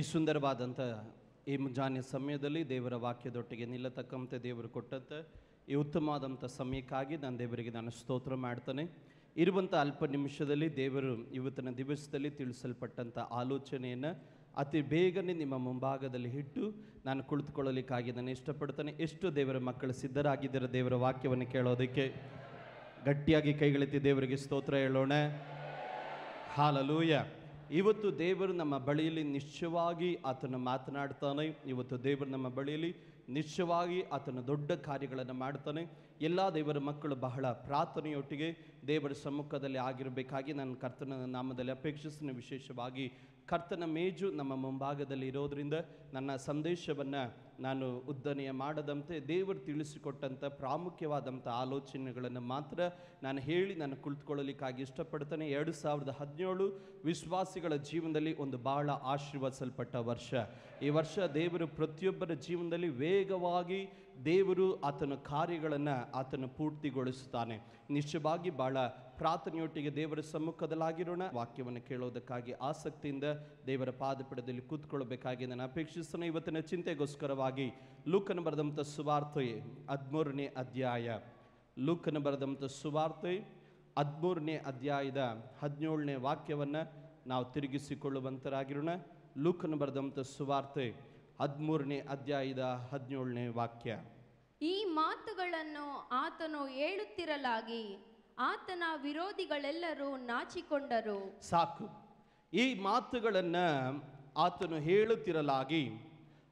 ಈ ಸುಂದರವಾದಂಥ ಈ ಮುಂಜಾನೆ ಸಮಯದಲ್ಲಿ ದೇವರ ವಾಕ್ಯದೊಟ್ಟಿಗೆ ನಿಲ್ಲತಕ್ಕಂತೆ ದೇವರು ಕೊಟ್ಟಂತೆ ಈ ಉತ್ತಮವಾದಂಥ ಸಮಯಕ್ಕಾಗಿ ನಾನು ದೇವರಿಗೆ ನಾನು ಸ್ತೋತ್ರ ಮಾಡ್ತಾನೆ. ಇರುವಂಥ ಅಲ್ಪ ನಿಮಿಷದಲ್ಲಿ ದೇವರು ಇವತ್ತಿನ ದಿವಸದಲ್ಲಿ ತಿಳಿಸಲ್ಪಟ್ಟಂಥ ಆಲೋಚನೆಯನ್ನು ಅತಿ ಬೇಗನೆ ನಿಮ್ಮ ಮುಂಭಾಗದಲ್ಲಿ ಇಟ್ಟು ನಾನು ಕುಳಿತುಕೊಳ್ಳಲಿಕ್ಕಾಗಿ ನಾನು ಇಷ್ಟಪಡ್ತಾನೆ. ಎಷ್ಟು ದೇವರ ಮಕ್ಕಳು ಸಿದ್ಧರಾಗಿದ್ದಾರೆ ದೇವರ ವಾಕ್ಯವನ್ನು ಕೇಳೋದಕ್ಕೆ? ಗಟ್ಟಿಯಾಗಿ ಕೈಗಳೆತ್ತಿ ದೇವರಿಗೆ ಸ್ತೋತ್ರ ಹೇಳೋಣ. ಹಾಲೆಲೂಯಾ. ಇವತ್ತು ದೇವರು ನಮ್ಮ ಬಳಿಯಲ್ಲಿ ನಿಶ್ಚಯವಾಗಿ ಆತನು ಮಾತನಾಡ್ತಾನೆ. ಇವತ್ತು ದೇವರು ನಮ್ಮ ಬಳಿಯಲ್ಲಿ ನಿಶ್ಚಯವಾಗಿ ಆತನ ದೊಡ್ಡ ಕಾರ್ಯಗಳನ್ನು ಮಾಡ್ತಾನೆ. ಎಲ್ಲ ದೇವರ ಮಕ್ಕಳು ಬಹಳ ಪ್ರಾರ್ಥನೆಯೊಟ್ಟಿಗೆ ದೇವರ ಸಮ್ಮುಖದಲ್ಲಿ ಆಗಿರಬೇಕಾಗಿ ನಾನು ಕರ್ತನ ನಾಮದಲ್ಲಿ ಅಪೇಕ್ಷಿಸ್ತೀನಿ. ವಿಶೇಷವಾಗಿ ಕರ್ತನ ಮೇಜು ನಮ್ಮ ಮುಂಭಾಗದಲ್ಲಿ ಇರೋದರಿಂದ ನನ್ನ ಸಂದೇಶವನ್ನು ನಾನು ಉದ್ದನೆಯ ಮಾಡದಂತೆ ದೇವರು ತಿಳಿಸಿಕೊಟ್ಟಂಥ ಪ್ರಾಮುಖ್ಯವಾದಂಥ ಆಲೋಚನೆಗಳನ್ನು ಮಾತ್ರ ನಾನು ಹೇಳಿ ನಾನು ಕುಳಿತುಕೊಳ್ಳಲಿಕ್ಕಾಗಿ ಇಷ್ಟಪಡ್ತೇನೆ. 2017 ವಿಶ್ವಾಸಿಗಳ ಜೀವನದಲ್ಲಿ ಒಂದು ಬಹಳ ಆಶೀರ್ವದಿಸಲ್ಪಟ್ಟ ವರ್ಷ. ಈ ವರ್ಷ ದೇವರು ಪ್ರತಿಯೊಬ್ಬರ ಜೀವನದಲ್ಲಿ ವೇಗವಾಗಿ ದೇವರು ಆತನ ಕಾರ್ಯಗಳನ್ನು ಆತನ ಪೂರ್ತಿಗೊಳಿಸುತ್ತಾನೆ. ನಿಶ್ಚಯವಾಗಿ ಬಹಳ ಪ್ರಾರ್ಥನೆಯೊಟ್ಟಿಗೆ ದೇವರ ಸಮ್ಮುಖದಲ್ಲಾಗಿರೋಣ. ವಾಕ್ಯವನ್ನು ಕೇಳೋದಕ್ಕಾಗಿ ಆಸಕ್ತಿಯಿಂದ ದೇವರ ಪಾದಪೀಠದಲ್ಲಿ ಕೂತ್ಕೊಳ್ಬೇಕಾಗಿ ನಾನು ಅಪೇಕ್ಷಿಸ್ತೇನೆ. ಇವತ್ತಿನ ಚಿಂತೆಗೋಸ್ಕರವಾಗಿ ಲೂಕನ ಬರೆದಂಥ ಸುವಾರ್ತೆ 13ನೇ ಅಧ್ಯಾಯ, ಲೂಕನ ಬರೆದಂಥ ಸುವಾರ್ತೆ 13ನೇ ಅಧ್ಯಾಯದ 17ನೇ ವಾಕ್ಯವನ್ನು ನಾವು ತಿರುಗಿಸಿಕೊಳ್ಳುವಂತರಾಗಿರೋಣ. ಲೂಕನ ಬರೆದಂಥ ಸುವಾರ್ತೆ 13ನೇ ಅಧ್ಯಾಯದ 17ನೇ ವಾಕ್ಯ. ಈ ಮಾತುಗಳನ್ನು ಆತನು ಹೇಳುತ್ತಿರಲಾಗಿ ಆತನ ವಿರೋಧಿಗಳೆಲ್ಲರೂ ನಾಚಿಕೊಂಡರು. ಸಾಕು. ಈ ಮಾತುಗಳನ್ನು ಆತನು ಹೇಳುತ್ತಿರಲಾಗಿ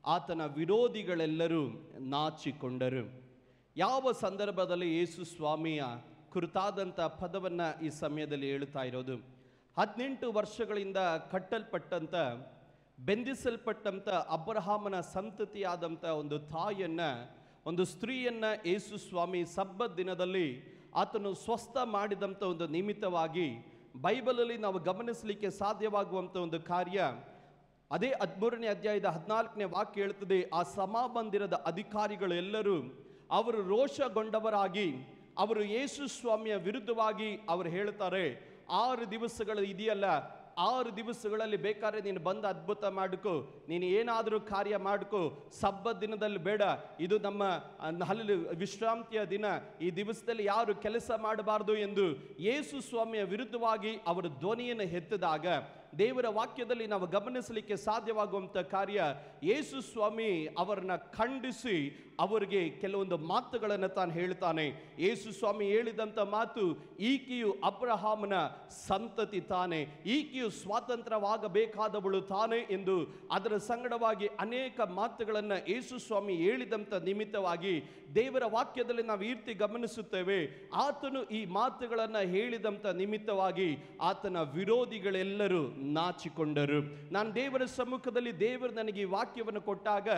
ಆತನ ವಿರೋಧಿಗಳೆಲ್ಲರೂ ನಾಚಿಕೊಂಡರು. ಯಾವ ಸಂದರ್ಭದಲ್ಲಿ ಯೇಸು ಸ್ವಾಮಿಯ ಕುರಿತಾದಂಥ ಪದವನ್ನು ಈ ಸಮಯದಲ್ಲಿ ಹೇಳುತ್ತಾ ಇರೋದು? 18 ವರ್ಷಗಳಿಂದ ಕಟ್ಟಲ್ಪಟ್ಟಂಥ ಬೆಂದಿಸಲ್ಪಟ್ಟಂಥ ಅಬ್ರಹಾಮನ ಸಂತತಿಯಾದಂಥ ಒಂದು ತಾಯಿಯನ್ನು, ಒಂದು ಸ್ತ್ರೀಯನ್ನು ಯೇಸು ಸ್ವಾಮಿ ಸಬ್ಬತ್ ದಿನದಲ್ಲಿ ಆತನು ಸ್ವಸ್ಥ ಮಾಡಿದಂಥ ಒಂದು ನಿಮಿತ್ತವಾಗಿ ಬೈಬಲಲ್ಲಿ ನಾವು ಗಮನಿಸಲಿಕ್ಕೆ ಸಾಧ್ಯವಾಗುವಂಥ ಒಂದು ಕಾರ್ಯ. ಅದೇ 13ನೇ ಅಧ್ಯಾಯದ 14ನೇ ವಾಕ್ಯ ಹೇಳ್ತದೆ, ಆ ಸಮಾಮಂದಿರದ ಅಧಿಕಾರಿಗಳು ಎಲ್ಲರೂ ಅವರು ರೋಷಗೊಂಡವರಾಗಿ ಅವರು ಯೇಸು ಸ್ವಾಮಿಯ ವಿರುದ್ಧವಾಗಿ ಅವರು ಹೇಳ್ತಾರೆ, 6 ದಿವಸಗಳು ಇದೆಯಲ್ಲ, 6 ದಿವಸಗಳಲ್ಲಿ ಬೇಕಾದ್ರೆ ನೀನು ಬಂದು ಅದ್ಭುತ ಮಾಡಿಕೋ, ನೀನು ಏನಾದರೂ ಕಾರ್ಯ ಮಾಡಿಕೋ, ಸಬ್ಬತ್ ದಿನದಲ್ಲಿ ಬೇಡ, ಇದು ನಮ್ಮ ಅಲ್ಲಿ ವಿಶ್ರಾಂತಿಯ ದಿನ, ಈ ದಿವಸದಲ್ಲಿ ಯಾರು ಕೆಲಸ ಮಾಡಬಾರ್ದು ಎಂದು ಯೇಸು ಸ್ವಾಮಿಯ ವಿರುದ್ಧವಾಗಿ ಅವರು ಧ್ವನಿಯನ್ನು ಎತ್ತಿದಾಗ ದೇವರ ವಾಕ್ಯದಲ್ಲಿ ನಾವು ಗಮನಿಸಲಿಕ್ಕೆ ಸಾಧ್ಯವಾಗುವಂಥ ಕಾರ್ಯ, ಯೇಸು ಸ್ವಾಮಿ ಅವರನ್ನ ಖಂಡಿಸಿ ಅವರಿಗೆ ಕೆಲವೊಂದು ಮಾತುಗಳನ್ನು ತಾನು ಹೇಳ್ತಾನೆ. ಯೇಸು ಸ್ವಾಮಿ ಹೇಳಿದಂಥ ಮಾತು, ಈಕೆಯು ಅಬ್ರಹಾಮನ ಸಂತತಿ ತಾನೆ, ಈಕೆಯು ಸ್ವಾತಂತ್ರ್ಯವಾಗಬೇಕಾದವಳು ತಾನೆ ಎಂದು ಅದರ ಸಂಗಡವಾಗಿ ಅನೇಕ ಮಾತುಗಳನ್ನು ಯೇಸು ಸ್ವಾಮಿ ಹೇಳಿದಂಥ ನಿಮಿತ್ತವಾಗಿ ದೇವರ ವಾಕ್ಯದಲ್ಲಿ ನಾವು ಈ ರೀತಿ ಗಮನಿಸುತ್ತೇವೆ. ಆತನು ಈ ಮಾತುಗಳನ್ನು ಹೇಳಿದಂಥ ನಿಮಿತ್ತವಾಗಿ ಆತನ ವಿರೋಧಿಗಳೆಲ್ಲರೂ ನಾಚಿಕೊಂಡರು. ನಾನು ದೇವರ ಸಮ್ಮುಖದಲ್ಲಿ ದೇವರು ನನಗೆ ಈ ವಾಕ್ಯವನ್ನು ಕೊಟ್ಟಾಗ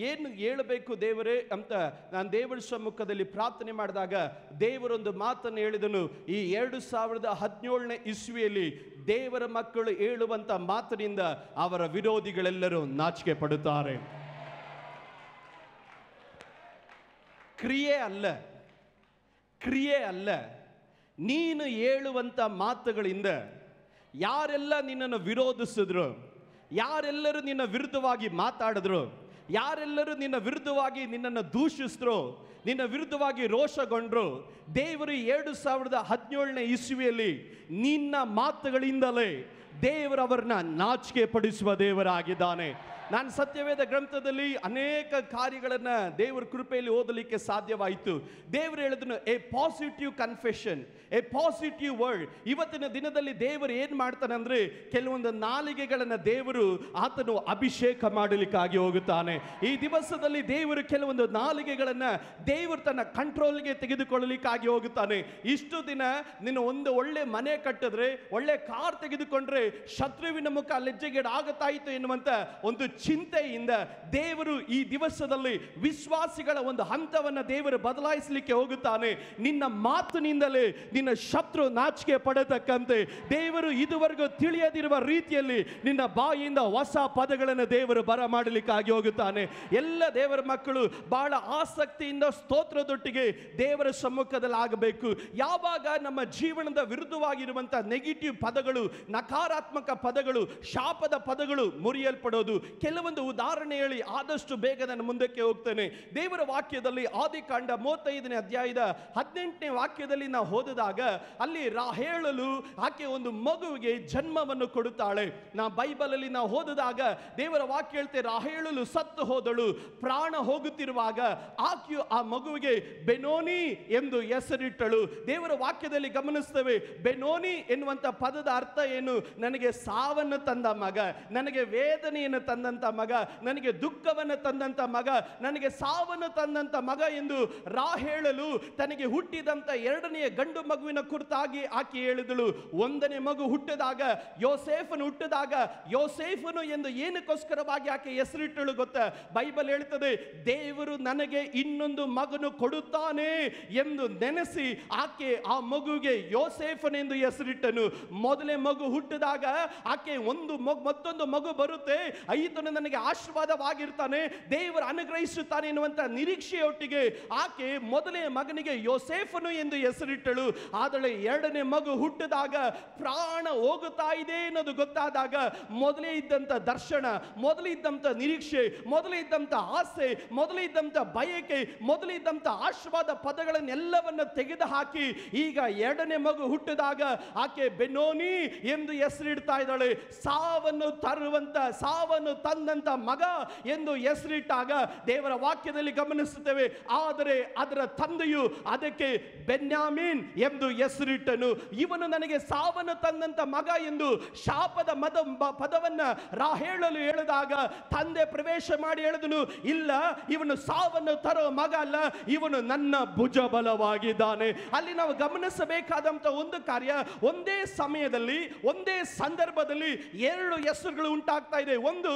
ಏನು ಹೇಳಬೇಕು ದೇವರೇ ಅಂತ ನಾನು ದೇವರ ಸಮ್ಮುಖದಲ್ಲಿ ಪ್ರಾರ್ಥನೆ ಮಾಡಿದಾಗ ದೇವರೊಂದು ಮಾತನ್ನು ಹೇಳಿದನು. ಈ 2017ನೇ ಇಸ್ವಿಯಲ್ಲಿ ದೇವರ ಮಕ್ಕಳು ಹೇಳುವಂತ ಮಾತಿನಿಂದ ಅವರ ವಿರೋಧಿಗಳೆಲ್ಲರೂ ನಾಚಿಕೆ ಪಡುತ್ತಾರೆ. ಕ್ರಿಯೆ ಅಲ್ಲ, ನೀನು ಹೇಳುವಂತ ಮಾತುಗಳಿಂದ ಯಾರೆಲ್ಲ ನಿನ್ನನ್ನು ವಿರೋಧಿಸಿದ್ರು, ಯಾರೆಲ್ಲರೂ ನಿನ್ನ ವಿರುದ್ಧವಾಗಿ ಮಾತಾಡಿದ್ರು, ಯಾರೆಲ್ಲರೂ ನಿನ್ನ ವಿರುದ್ಧವಾಗಿ ನಿನ್ನನ್ನು ದೂಷಿಸಿದ್ರು, ನಿನ್ನ ವಿರುದ್ಧವಾಗಿ ರೋಷಗೊಂಡ್ರು, ದೇವರು 2017ನೇ ಇಸ್ವಿಯಲ್ಲಿ ನಿನ್ನ ಮಾತುಗಳಿಂದಲೇ ದೇವರವರನ್ನ ನಾಚಿಕೆ ಪಡಿಸುವ ದೇವರಾಗಿದ್ದಾನೆ. ನಾನು ಸತ್ಯವೇದ ಗ್ರಂಥದಲ್ಲಿ ಅನೇಕ ಕಾರ್ಯಗಳನ್ನು ದೇವರ ಕೃಪೆಯಲ್ಲಿ ಓದಲಿಕ್ಕೆ ಸಾಧ್ಯವಾಯಿತು. ದೇವರು ಹೇಳಿದನು, A positive confession, A positive word. ಇವತ್ತಿನ ದಿನದಲ್ಲಿ ದೇವರು ಏನು ಮಾಡ್ತಾನೆ ಅಂದರೆ, ಕೆಲವೊಂದು ನಾಲಿಗೆಗಳನ್ನು ದೇವರು ಆತನು ಅಭಿಷೇಕ ಮಾಡಲಿಕ್ಕಾಗಿ ಹೋಗುತ್ತಾನೆ. ಈ ದಿವಸದಲ್ಲಿ ದೇವರು ಕೆಲವೊಂದು ನಾಲಿಗೆಗಳನ್ನು ದೇವರು ತನ್ನ ಕಂಟ್ರೋಲ್ಗೆ ತೆಗೆದುಕೊಳ್ಳಲಿಕ್ಕಾಗಿ ಹೋಗುತ್ತಾನೆ. ಇಷ್ಟು ದಿನ ನೀನು ಒಂದು ಒಳ್ಳೆ ಮನೆ ಕಟ್ಟಿದ್ರೆ, ಒಳ್ಳೆ ಕಾರ್ ತೆಗೆದುಕೊಂಡ್ರೆ ಶತ್ರುವಿನ ಮುಖ ಲಜ್ಜೆಗೇಡಾಗುತ್ತಾಯಿತು ಎನ್ನುವಂತ ಒಂದು ಚಿಂತೆಯಿಂದ ದೇವರು ಈ ದಿವಸದಲ್ಲಿ ವಿಶ್ವಾಸಿಗಳ ಒಂದು ಹಂತವನ್ನು ದೇವರು ಬದಲಾಯಿಸಲಿಕ್ಕೆ ಹೋಗುತ್ತಾನೆ. ನಿನ್ನ ಮಾತಿನಿಂದಲೇ ನಿನ್ನ ಶತ್ರು ನಾಚಿಕೆ ಪಡತಕ್ಕಂತೆ ದೇವರು ಇದುವರೆಗೂ ತಿಳಿಯದಿರುವ ರೀತಿಯಲ್ಲಿ ನಿನ್ನ ಬಾಯಿಯಿಂದ ಹೊಸ ಪದಗಳನ್ನು ದೇವರು ಬರಮಾಡಲಿಕ್ಕಾಗಿ ಹೋಗುತ್ತಾನೆ. ಎಲ್ಲ ದೇವರ ಮಕ್ಕಳು ಬಹಳ ಆಸಕ್ತಿಯಿಂದ ಸ್ತೋತ್ರದೊಟ್ಟಿಗೆ ದೇವರ ಸಮ್ಮುಖದಲ್ಲಿ ಆಗಬೇಕು. ಯಾವಾಗ ನಮ್ಮ ಜೀವನದ ವಿರುದ್ಧವಾಗಿರುವಂತಹ ನೆಗೆಟಿವ್ ಪದಗಳು, ನಕಾರ ನಕಾರಾತ್ಮಕ ಪದಗಳು, ಶಾಪದ ಪದಗಳು ಮುರಿಯಲ್ಪಡೋದು. ಕೆಲವೊಂದು ಉದಾಹರಣೆ ಹೇಳಿ ಆದಷ್ಟು ಬೇಗ ನಾನು ಮುಂದಕ್ಕೆ ಹೋಗ್ತೇನೆ. ದೇವರ ವಾಕ್ಯದಲ್ಲಿ ಆದಿಕಾಂಡ 35ನೇ ಅಧ್ಯಾಯದ 18ನೇ ವಾಕ್ಯದಲ್ಲಿ ನಾವು ಓದಿದಾಗ ಅಲ್ಲಿ ರಾಹೇಳಲು ಆಕೆ ಒಂದು ಮಗುವಿಗೆ ಜನ್ಮವನ್ನು ಕೊಡುತ್ತಾಳೆ. ಬೈಬಲ್ ಅಲ್ಲಿ ನಾವು ಓದಿದಾಗ ದೇವರ ವಾಕ್ಯ ಹೇಳ್ತೆ, ರಾಹೇಳಲು ಸತ್ತು ಹೋದಳು. ಪ್ರಾಣ ಹೋಗುತ್ತಿರುವಾಗ ಆಕೆಯು ಆ ಮಗುವಿಗೆ ಬೆನೋನಿ ಎಂದು ಹೆಸರಿಟ್ಟಳು. ದೇವರ ವಾಕ್ಯದಲ್ಲಿ ಗಮನಿಸ್ತೇವೆ, ಬೆನೋನಿ ಎನ್ನುವಂತ ಪದದ ಅರ್ಥ ಏನು? ನನಗೆ ಸಾವನ್ನು ತಂದ ಮಗ, ನನಗೆ ವೇದನೆಯನ್ನು ತಂದಂತ ಮಗ, ನನಗೆ ದುಃಖವನ್ನು ತಂದಂತ ಮಗ, ನನಗೆ ಸಾವನ್ನು ತಂದಂತ ಮಗ ಎಂದು ರಾಹೇಳಲು ತನಗೆ ಹುಟ್ಟಿದಂತ ಎರಡನೆಯ ಗಂಡು ಮಗುವಿನ ಕುರಿತಾಗಿ ಆಕೆ ಹೇಳಿದಳು. ಒಂದನೇ ಮಗು ಹುಟ್ಟಿದಾಗ, ಯೋಸೇಫನು ಹುಟ್ಟಿದಾಗ, ಯೋಸೇಫನು ಎಂದು ಏನಕ್ಕೋಸ್ಕರವಾಗಿ ಆಕೆ ಹೆಸರಿಟ್ಟಳು ಗೊತ್ತಾ? ಬೈಬಲ್ ಹೇಳ್ತದೆ, ದೇವರು ನನಗೆ ಇನ್ನೊಂದು ಮಗನು ಕೊಡುತ್ತಾನೆ ಎಂದು ನೆನೆಸಿ ಆಕೆ ಆ ಮಗುವಿಗೆ ಯೋಸೇಫನೆಂದು ಹೆಸರಿಟ್ಟನು. ಮೊದಲನೇ ಮಗು ಹುಟ್ಟಿದಾಗ ಆಕೆ ಮತ್ತೊಂದು ಮಗು ಬರುತ್ತೆ, ಈತನು ನನಗೆ ಆಶೀರ್ವಾದವಾಗಿರ್ತಾನೆ, ದೇವರು ಅನುಗ್ರಹಿಸುತ್ತಾನೆ ಎನ್ನುವಂತ ನಿರೀಕ್ಷೆಯೊಟ್ಟಿಗೆ ಆಕೆ ಮೊದಲನೇ ಮಗನಿಗೆ ಯೋಸೇಫನು ಎಂದು ಹೆಸರಿಟ್ಟಳು. ಆದರೆ ಎರಡನೇ ಮಗು ಹುಟ್ಟಿದಾಗ ಪ್ರಾಣ ಹೋಗುತ್ತಾ ಇದೆ ಅನ್ನೋದು ಗೊತ್ತಾದಾಗ ಮೊದಲೇ ಇದ್ದಂತ ದರ್ಶನ, ಮೊದಲೇ ಇದ್ದಂತ ನಿರೀಕ್ಷೆ, ಮೊದಲೇ ಇದ್ದಂತ ಆಸೆ, ಮೊದಲೇ ಇದ್ದಂತ ಬಯಕೆ, ಮೊದಲೇ ಇದ್ದಂತ ಆಶೀರ್ವಾದ ಪದಗಳನ್ನೆಲ್ಲವನ್ನು ತೆಗೆದುಹಾಕಿ ಈಗ ಎರಡನೇ ಮಗು ಹುಟ್ಟಿದಾಗ ಆಕೆ ಬೆನೋನಿ ಎಂದು ಹೆಸರಿಡ್ತಾ ಇದ್ದಾಳೆ. ಸಾವನ್ನು ತಂದಂತ ಮಗ ಎಂದು ಹೆಸರಿಟ್ಟಾಗ ದೇವರ ವಾಕ್ಯದಲ್ಲಿ ಗಮನಿಸುತ್ತೇವೆ, ಆದರೆ ಅದರ ತಂದೆಯು ಅದಕ್ಕೆ ಬೆನ್ಯಾಮೀನ್ ಎಂದು ಹೆಸರಿಟ್ಟನು. ಇವನು ನನಗೆ ಸಾವನ್ನು ತಂದಂತ ಮಗ ಎಂದು ಶಾಪದ ಪದವನ್ನ ರಾಹೇಳಲು ಹೇಳಿದಾಗ ತಂದೆ ಪ್ರವೇಶ ಮಾಡಿ ಹೇಳಿದನು, ಇಲ್ಲ, ಇವನು ಸಾವನ್ನು ತರೋ ಮಗ ಅಲ್ಲ, ಇವನು ನನ್ನ ಭುಜಬಲವಾಗಿದ್ದಾನೆ. ಅಲ್ಲಿ ನಾವು ಗಮನಿಸಬೇಕಾದಂತ ಒಂದು ಕಾರ್ಯ, ಒಂದೇ ಸಮಯದಲ್ಲಿ ಒಂದೇ ಸಂದರ್ಭದಲ್ಲಿ ಎರಡು ಹೆಸರುಗಳು ಉಂಟಾಗ್ತಾ ಇದೆ. ಒಂದು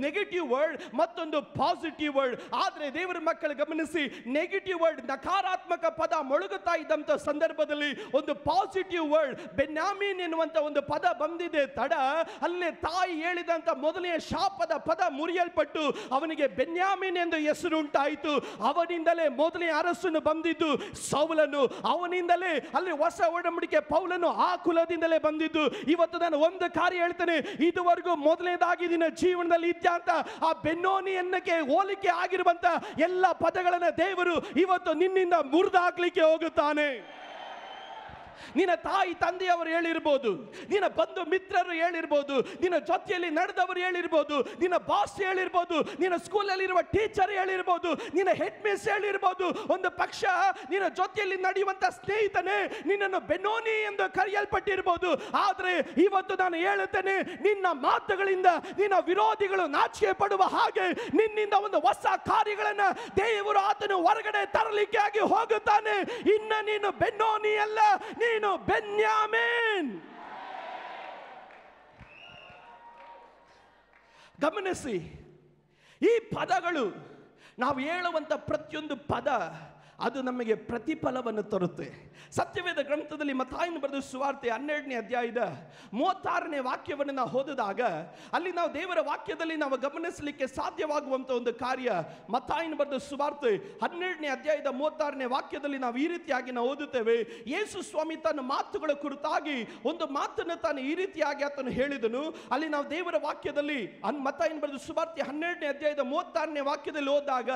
ನೆಗೆಟಿವ್ ವರ್ಡ್, ಮತ್ತೊಂದು ಪಾಸಿಟಿವ್ ವರ್ಡ್. ಆದ್ರೆ ದೇವರ ಮಕ್ಕಳು ಗಮನಿಸಿ, ನೆಗೆಟಿವ್ ವರ್ಡ್ ನಕಾರಾತ್ಮಕ ಪದ ಮೊಳಗುತ್ತಾ ಇದ್ದಂತ ಸಂದರ್ಭದಲ್ಲಿ ಒಂದು ಪಾಸಿಟಿವ್ ವರ್ಡ್ ಬೆನ್ಯಾಮೀನ್ ಎನ್ನುವಂತ ಒಂದು ಪದ ಬಂದಿದೆ. ತಡ ಅಲ್ಲೇ ತಾಯಿ ಹೇಳಿದಂತ ಮೊದಲನೇ ಶಾಪದ ಪದ ಮುರಿಯಲ್ಪಟ್ಟು ಅವನಿಗೆ ಬೆನ್ಯಾಮೀನ್ ಎಂದು ಹೆಸರು ಉಂಟಾಯಿತು. ಅವನಿಂದಲೇ ಮೊದಲನೇ ಅರಸನು ಬಂದಿದ್ದು ಸೌಲನು, ಅವನಿಂದಲೇ ಅಲ್ಲಿ ಹೊಸ ಒಡಂಬಡಿಕೆ ಪೌಲನು ಆ ಕುಲದಿಂದಲೇ ಬಂದಿದ್ದು. ಇವತ್ತು ನಾನು ಒಂದು ಕಾರ್ಯ ಹೇಳ್ತೇನೆ, ಇದುವರೆಗೂ ಮೊದಲನೇದಾಗಿ ನಿನ್ನ ಜೀವನದಲ್ಲಿ ಇದ್ದಂತ ಆ ಬೆನ್ನೋನಿಯನ್ನಕ್ಕೆ ಹೋಲಿಕೆ ಆಗಿರುವಂತ ಎಲ್ಲ ಪದಗಳನ್ನ ದೇವರು ಇವತ್ತು ನಿನ್ನಿಂದ ಮುರಿದಾಕ್ಲಿಕ್ಕೆ ಹೋಗುತ್ತಾನೆ. ನಿನ್ನ ತಾಯಿ ತಂದೆಯವರು ಹೇಳಿರ್ಬೋದು, ನಿನ್ನ ಬಂಧು ಮಿತ್ರರು ಹೇಳಿರ್ಬೋದು, ನಿನ್ನ ಜೊತೆಯಲ್ಲಿ ನಡೆದವರು ಹೇಳಿರ್ಬೋದು, ನಿನ್ನ ಬಾಸ್ ಹೇಳಿರ್ಬೋದು, ನಿನ್ನ ಸ್ಕೂಲಲ್ಲಿರುವ ಟೀಚರ್ ಹೇಳಿರ್ಬೋದು, ನಿನ್ನ ಹೆಡ್ ಮಿಸ್ ಹೇಳಿರ್ಬೋದು, ಒಂದು ಪಕ್ಷ ನಿನ್ನ ಜೊತೆಯಲ್ಲಿ ನಡೆಯುವಂತ ಸ್ನೇಹಿತನೇ ನಿನ್ನನ್ನು ಬೆನೋನಿ ಎಂದು ಕರೆಯಲ್ಪಟ್ಟಿರ್ಬೋದು. ಆದರೆ ಇವತ್ತು ನಾನು ಹೇಳುತ್ತೇನೆ, ನಿನ್ನ ಮಾತುಗಳಿಂದ ನಿನ್ನ ವಿರೋಧಿಗಳು ನಾಚಿಕೆ ಪಡುವ ಹಾಗೆ ನಿನ್ನಿಂದ ಒಂದು ಹೊಸ ಕಾರ್ಯಗಳನ್ನ ದೇವರು ಆತನು ಹೊರಗಡೆ ತರಲಿಕ್ಕೆ ಆಗಿ ಹೋಗುತ್ತಾನೆ. ಇನ್ನ ನೀನು ಬೆನ್ನೋನಿ ಅಲ್ಲ, ನೀನು ಬೆನ್ಯಾಮೀನ್. ಗಮನಿಸಿ, ಈ ಪದಗಳು, ನಾವು ಹೇಳುವಂತ ಪ್ರತಿಯೊಂದು ಪದ ಅದು ನಮಗೆ ಪ್ರತಿಫಲವನ್ನು ತರುತ್ತೆ. ಸತ್ಯವೇದ ಗ್ರಂಥದಲ್ಲಿ ಮತ್ತಾಯನು ಬರೆದ ಸುವಾರ್ತೆ 12ನೇ ಅಧ್ಯಾಯದ 36ನೇ ವಾಕ್ಯವನ್ನು ನಾವು ಓದಿದಾಗ ಅಲ್ಲಿ ನಾವು ದೇವರ ವಾಕ್ಯದಲ್ಲಿ ನಾವು ಗಮನಿಸಲಿಕ್ಕೆ ಸಾಧ್ಯವಾಗುವಂತ ಒಂದು ಕಾರ್ಯ, ಮತ್ತಾಯನು ಬರೆದ ಸುವಾರ್ತೆ 12ನೇ ಅಧ್ಯಾಯದ 36ನೇ ವಾಕ್ಯದಲ್ಲಿ ನಾವು ಈ ರೀತಿಯಾಗಿ ನಾವು ಓದುತ್ತೇವೆ. ಯೇಸು ಸ್ವಾಮಿ ತನ್ನ ಮಾತುಗಳ ಕುರಿತಾಗಿ ಒಂದು ಮಾತನ್ನು ತಾನು ಈ ರೀತಿಯಾಗಿ ಆತನು ಹೇಳಿದನು. ಅಲ್ಲಿ ನಾವು ದೇವರ ವಾಕ್ಯದಲ್ಲಿ ಮತ್ತಾಯನು ಬರೆದ ಸುವಾರ್ತೆ 12ನೇ ಅಧ್ಯಾಯದ 36ನೇ ವಾಕ್ಯದಲ್ಲಿ ಓದಿದಾಗ,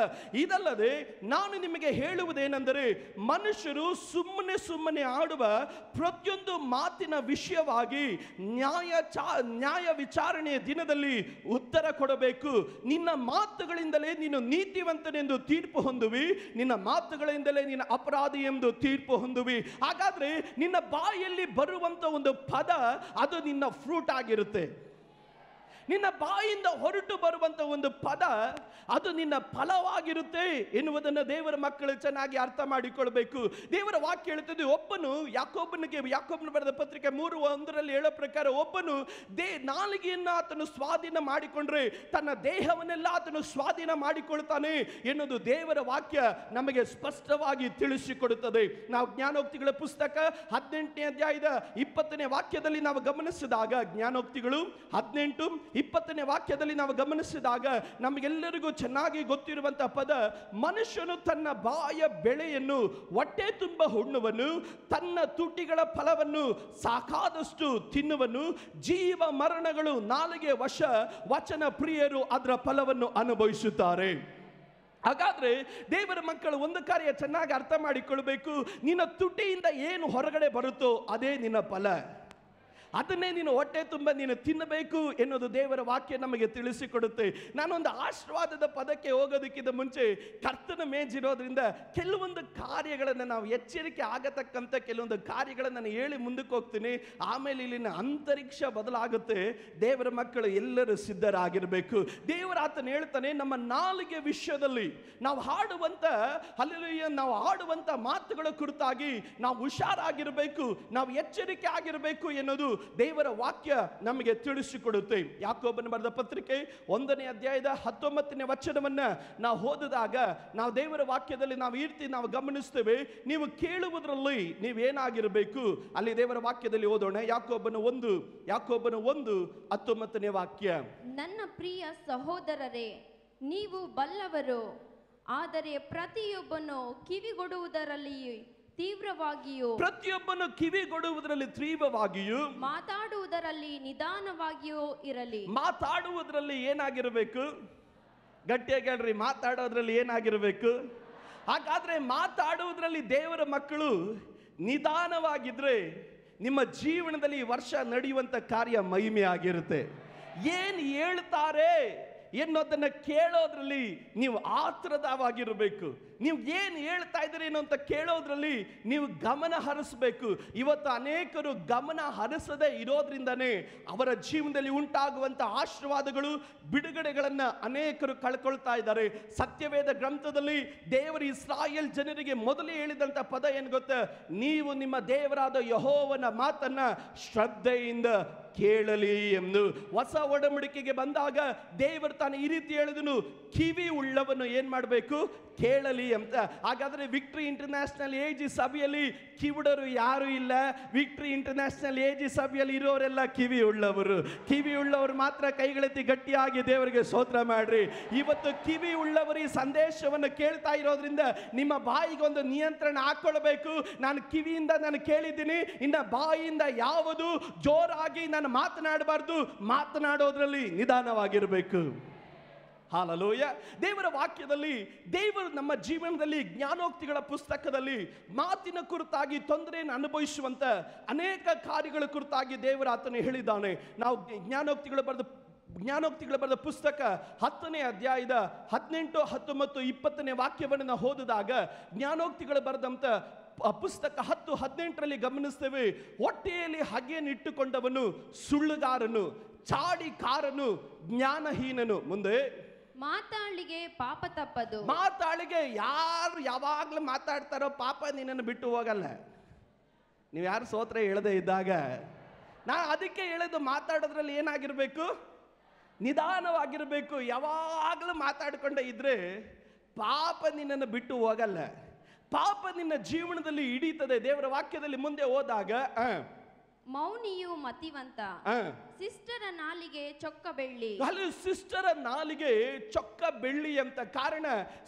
ಇದಲ್ಲದೆ ನಾನು ನಿಮಗೆ ಹೇಳುವುದೇನೆಂದರೆ, ಮನುಷ್ಯರು ಸುಮ್ಮನೆ ಆಡುವ ಪ್ರತಿಯೊಂದು ಮಾತಿನ ವಿಷಯವಾಗಿ ನ್ಯಾಯ ವಿಚಾರಣೆಯ ದಿನದಲ್ಲಿ ಉತ್ತರ ಕೊಡಬೇಕು. ನಿನ್ನ ಮಾತುಗಳಿಂದಲೇ ನೀನು ನೀತಿವಂತನೆಂದು ತೀರ್ಪು ಹೊಂದುವಿ, ನಿನ್ನ ಮಾತುಗಳಿಂದಲೇ ನೀನು ಅಪರಾಧಿ ಎಂದು ತೀರ್ಪು ಹೊಂದುವಿ. ಹಾಗಾದ್ರೆ ನಿನ್ನ ಬಾಯಲ್ಲಿ ಬರುವಂತ ಒಂದು ಪದ ಅದು ನಿನ್ನ ಫ್ರೂಟ್ ಆಗಿರುತ್ತೆ. ನಿನ್ನ ಬಾಯಿಂದ ಹೊರಟು ಬರುವಂತ ಒಂದು ಪದ ಅದು ನಿನ್ನ ಫಲವಾಗಿರುತ್ತೆ ಎನ್ನುವುದನ್ನು ದೇವರ ಮಕ್ಕಳು ಚೆನ್ನಾಗಿ ಅರ್ಥ ಮಾಡಿಕೊಳ್ಬೇಕು. ದೇವರ ವಾಕ್ಯ ಹೇಳುತ್ತದೆ, ಒಬ್ಬನು ಯಾಕೋಬನ ಬರೆದ ಪತ್ರಿಕೆ 3:1 ಹೇಳೋ ಪ್ರಕಾರ, ಒಬ್ಬನು ನಾಲಿಗೆಯನ್ನು ಆತನು ಸ್ವಾಧೀನ ಮಾಡಿಕೊಂಡ್ರೆ ತನ್ನ ದೇಹವನ್ನೆಲ್ಲ ಆತನು ಸ್ವಾಧೀನ ಮಾಡಿಕೊಳ್ತಾನೆ ಎನ್ನುವುದು ದೇವರ ವಾಕ್ಯ ನಮಗೆ ಸ್ಪಷ್ಟವಾಗಿ ತಿಳಿಸಿಕೊಡುತ್ತದೆ. ನಾವು ಜ್ಞಾನೋಕ್ತಿಗಳ ಪುಸ್ತಕ 18ನೇ ಅಧ್ಯಾಯದ 20ನೇ ವಾಕ್ಯದಲ್ಲಿ ನಾವು ಗಮನಿಸಿದಾಗ, ಜ್ಞಾನೋಕ್ತಿಗಳು 18, 20ನೇ ವಾಕ್ಯದಲ್ಲಿ ನಾವು ಗಮನಿಸಿದಾಗ ನಮಗೆಲ್ಲರಿಗೂ ಚೆನ್ನಾಗಿ ಗೊತ್ತಿರುವಂತಹ ಪದ, ಮನುಷ್ಯನು ತನ್ನ ಬಾಯ ಬೆಳೆಯನ್ನು ಹೊಟ್ಟೆ ತುಂಬ ಉಣ್ಣುವನು, ತನ್ನ ತುಟಿಗಳ ಫಲವನ್ನು ಸಾಕಾದಷ್ಟು ತಿನ್ನುವನು, ಜೀವ ಮರಣಗಳು ನಾಲಿಗೆ ವಶ, ವಚನ ಪ್ರಿಯರು ಅದರ ಫಲವನ್ನು ಅನುಭವಿಸುತ್ತಾರೆ. ಹಾಗಾದ್ರೆ ದೇವರ ಮಕ್ಕಳು ಒಂದು ಕಾರ್ಯ ಚೆನ್ನಾಗಿ ಅರ್ಥ ಮಾಡಿಕೊಳ್ಬೇಕು, ನಿನ್ನ ತುಟಿಯಿಂದ ಏನು ಹೊರಗಡೆ ಬರುತ್ತೋ ಅದೇ ನಿನ್ನ ಫಲ, ಅದನ್ನೇ ನೀನು ಹೊಟ್ಟೆ ತುಂಬ ನೀನು ತಿನ್ನಬೇಕು ಎನ್ನುವುದು ದೇವರ ವಾಕ್ಯ ನಮಗೆ ತಿಳಿಸಿಕೊಡುತ್ತೆ. ನಾನೊಂದು ಆಶೀರ್ವಾದದ ಪದಕ್ಕೆ ಹೋಗೋದಕ್ಕಿಂತ ಮುಂಚೆ ಕರ್ತನ ಮೇಜಿರೋದ್ರಿಂದ ಕೆಲವೊಂದು ಕಾರ್ಯಗಳನ್ನು ನಾವು ಎಚ್ಚರಿಕೆ ಆಗತಕ್ಕಂಥ ಕೆಲವೊಂದು ಕಾರ್ಯಗಳನ್ನು ನಾನು ಹೇಳಿ ಮುಂದಕ್ಕೆ ಹೋಗ್ತೀನಿ. ಆಮೇಲೆ ಇಲ್ಲಿನ ಅಂತರಿಕ್ಷ ಬದಲಾಗುತ್ತೆ. ದೇವರ ಮಕ್ಕಳು ಎಲ್ಲರೂ ಸಿದ್ಧರಾಗಿರಬೇಕು. ದೇವರ ಆತನು ಹೇಳ್ತಾನೆ, ನಮ್ಮ ನಾಲಿಗೆ ವಿಷಯದಲ್ಲಿ ನಾವು ಹಾಡುವಂಥ ನಾವು ಆಡುವಂಥ ಮಾತುಗಳ ಕುರಿತಾಗಿ ನಾವು ಹುಷಾರಾಗಿರಬೇಕು, ನಾವು ಎಚ್ಚರಿಕೆ ಆಗಿರಬೇಕು ಎನ್ನುವುದು ದೇವರ ವಾಕ್ಯ ನಮಗೆ ತಿಳಿಸಿಕೊಡುತ್ತೆ. ಯಾಕೋಬನ ಬರೆದ ಪತ್ರಿಕೆ 1ನೇ ಅಧ್ಯಾಯದ 19ನೇ ವಚನವನ್ನ ನಾವು ಓದಿದಾಗ ನಾವು ದೇವರ ವಾಕ್ಯದಲ್ಲಿ ನಾವು ಗಮನಿಸ್ತೇವೆ, ನೀವು ಕೇಳುವುದರಲ್ಲಿ ನೀವೇನಾಗಿರಬೇಕು. ಅಲ್ಲಿ ದೇವರ ವಾಕ್ಯದಲ್ಲಿ ಓದೋಣ. ಯಾಕೋಬನ 1:19ನೇ ವಾಕ್ಯ. ನನ್ನ ಪ್ರಿಯ ಸಹೋದರರೇ, ನೀವು ಬಲ್ಲವರು, ಆದರೆ ಪ್ರತಿಯೊಬ್ಬನು ಕಿವಿಗೊಡುವುದರಲ್ಲಿ ತೀವ್ರವಾಗಿಯೂ, ಪ್ರತಿಯೊಬ್ಬನು ಕಿವಿಗೊಡುವುದರಲ್ಲಿ ತೀವ್ರವಾಗಿಯೂ, ಮಾತಾಡುವುದರಲ್ಲಿ ನಿಧಾನವಾಗಿಯೂ ಇರಲಿ. ಮಾತಾಡುವುದರಲ್ಲಿ ಏನಾಗಿರಬೇಕು? ಗಟ್ಟಿಯಾಗಿ ಹೇಳ್ರಿ, ಮಾತಾಡೋದ್ರಲ್ಲಿ ಏನಾಗಿರಬೇಕು? ಹಾಗಾದ್ರೆ ಮಾತಾಡುವುದರಲ್ಲಿ ದೇವರ ಮಕ್ಕಳು ನಿಧಾನವಾಗಿದ್ರೆ ನಿಮ್ಮ ಜೀವನದಲ್ಲಿ ಈ ವರ್ಷ ನಡೆಯುವಂತ ಕಾರ್ಯ ಮಹಿಮೆ ಆಗಿರುತ್ತೆ. ಏನು ಹೇಳ್ತಾರೆ ಎನ್ನೋದನ್ನ ಕೇಳೋದ್ರಲ್ಲಿ ನೀವು ಆತುರವಾಗಿರಬೇಕು. ನೀವು ಏನು ಹೇಳ್ತಾ ಇದ್ದೀರಿ ಅಂತ ಕೇಳೋದ್ರಲ್ಲಿ ನೀವು ಗಮನ ಹರಿಸಬೇಕು. ಇವತ್ತು ಅನೇಕರು ಗಮನ ಹರಿಸದೇ ಇರೋದ್ರಿಂದನೇ ಅವರ ಜೀವನದಲ್ಲಿ ಉಂಟಾಗುವಂಥ ಆಶೀರ್ವಾದಗಳು, ಬಿಡುಗಡೆಗಳನ್ನು ಅನೇಕರು ಕಳ್ಕೊಳ್ತಾ ಇದ್ದಾರೆ. ಸತ್ಯವೇದ ಗ್ರಂಥದಲ್ಲಿ ದೇವರು ಇಸ್ರಾಯೇಲ್ ಜನರಿಗೆ ಮೊದಲೇ ಹೇಳಿದಂಥ ಪದ ಏನು ಗೊತ್ತಾ? ನೀವು ನಿಮ್ಮ ದೇವರಾದ ಯೆಹೋವನ ಮಾತನ್ನ ಶ್ರದ್ಧೆಯಿಂದ ಕೇಳಲಿ ಎಂದು. ಹೊಸ ಒಡಂಬಡಿಕೆಗೆ ಬಂದಾಗ ದೇವರು ತಾನು ಈ ರೀತಿ ಹೇಳಿದನು, ಕಿವಿ ಉಳ್ಳವನು ಏನ್ ಮಾಡಬೇಕು? ಕೇಳಲಿ ಅಂತ. ಹಾಗಾದ್ರೆ ವಿಕ್ಟರಿ ಇಂಟರ್ನ್ಯಾಷನಲ್ ಏಜ್ ಸಭೆಯಲ್ಲಿ ಕಿವುಡರು ಯಾರು ಇಲ್ಲ. ವಿಕ್ಟರಿ ಇಂಟರ್ನ್ಯಾಷನಲ್ ಏಜ್ ಸಭೆಯಲ್ಲಿ ಇರೋರೆಲ್ಲ ಕಿವಿ ಉಳ್ಳವರು. ಕಿವಿ ಉಳ್ಳವರು ಮಾತ್ರ ಕೈಗಳೆತ್ತಿ ಗಟ್ಟಿಯಾಗಿ ದೇವರಿಗೆ ಸ್ತೋತ್ರ ಮಾಡ್ರಿ. ಇವತ್ತು ಕಿವಿ ಉಳ್ಳವರು ಈ ಸಂದೇಶವನ್ನು ಕೇಳ್ತಾ ಇರೋದ್ರಿಂದ ನಿಮ್ಮ ಬಾಯಿಗೆ ಒಂದು ನಿಯಂತ್ರಣ ಹಾಕೊಳ್ಬೇಕು. ನಾನು ಕಿವಿಯಿಂದ ನಾನು ಕೇಳಿದ್ದೀನಿ, ಇನ್ನು ಬಾಯಿಯಿಂದ ಯಾವುದು ಜೋರಾಗಿ ನಾನು ಮಾತನಾಡಬಾರ್ದು, ಮಾತನಾಡೋದ್ರಲ್ಲಿ ನಿಧಾನವಾಗಿರಬೇಕು. ಹಾಲೆಲೂಯಾ. ದೇವರ ವಾಕ್ಯದಲ್ಲಿ ದೇವರು ನಮ್ಮ ಜೀವನದಲ್ಲಿ ಜ್ಞಾನೋಕ್ತಿಗಳ ಪುಸ್ತಕದಲ್ಲಿ ಮಾತಿನ ಕುರಿತಾಗಿ ತೊಂದರೆಯನ್ನು ಅನುಭವಿಸುವಂತ ಅನೇಕ ಕಾರ್ಯಗಳ ಕುರಿತಾಗಿ ದೇವರ ಆತನು ಹೇಳಿದ್ದಾನೆ. ನಾವು ಜ್ಞಾನೋಕ್ತಿಗಳ ಬರೆದ ಪುಸ್ತಕ 10ನೇ ಅಧ್ಯಾಯದ 18, 19, 20ನೇ ವಾಕ್ಯವನ್ನು ನಾವು ಓದಿದಾಗ ಜ್ಞಾನೋಕ್ತಿಗಳು ಬರೆದಂತ ಪುಸ್ತಕ 10, 18ರಲ್ಲಿ ಗಮನಿಸ್ತೇವೆ, ಹೊಟ್ಟೆಯಲ್ಲಿ ಹಗೆಯನ್ನಿಟ್ಟುಕೊಂಡವನು ಸುಳ್ಳುಗಾರನು, ಚಾಡಿಕಾರನು, ಜ್ಞಾನಹೀನನು. ಮುಂದೆ ಮಾತಾಳಿಗೆ ಪಾಪ ತಪ್ಪದು. ಮಾತಾಳಿಗೆ ಯಾರು ಯಾವಾಗಲೂ ಮಾತಾಡ್ತಾರೋ ಪಾಪ ನಿನ್ನನ್ನು ಬಿಟ್ಟು ಹೋಗಲ್ಲ. ನೀವು ಯಾರು ಸ್ತೋತ್ರ ಹೇಳದೇ ಇದ್ದಾಗ ನಾನು ಅದಕ್ಕೆ ಹೇಳೋದು, ಮಾತಾಡೋದ್ರಲ್ಲಿ ಏನಾಗಿರ್ಬೇಕು? ನಿಧಾನವಾಗಿರಬೇಕು. ಯಾವಾಗಲೂ ಮಾತಾಡ್ಕೊಂಡೇ ಇದ್ರೆ ಪಾಪ ನಿನ್ನನ್ನು ಬಿಟ್ಟು ಹೋಗಲ್ಲ. ಪಾಪ ನಿನ್ನ ಜೀವನದಲ್ಲಿ ಹಿಡಿತದೆ. ದೇವರ ವಾಕ್ಯದಲ್ಲಿ ಮುಂದೆ ಹೋದಾಗ ಮೌನಿಯು ಮತಿವಂತ, ಸಿಸ್ಟರ ನಾಲಿಗೆ ಚೊಕ್ಕ ಬೆಳ್ಳಿ. ಅಲ್ಲಿ ಸಿಸ್ಟರ ನಾಲಿಗೆ ಚೊಕ್ಕ ಬೆಳ್ಳಿ ಅಂತ. ಕಾರಣ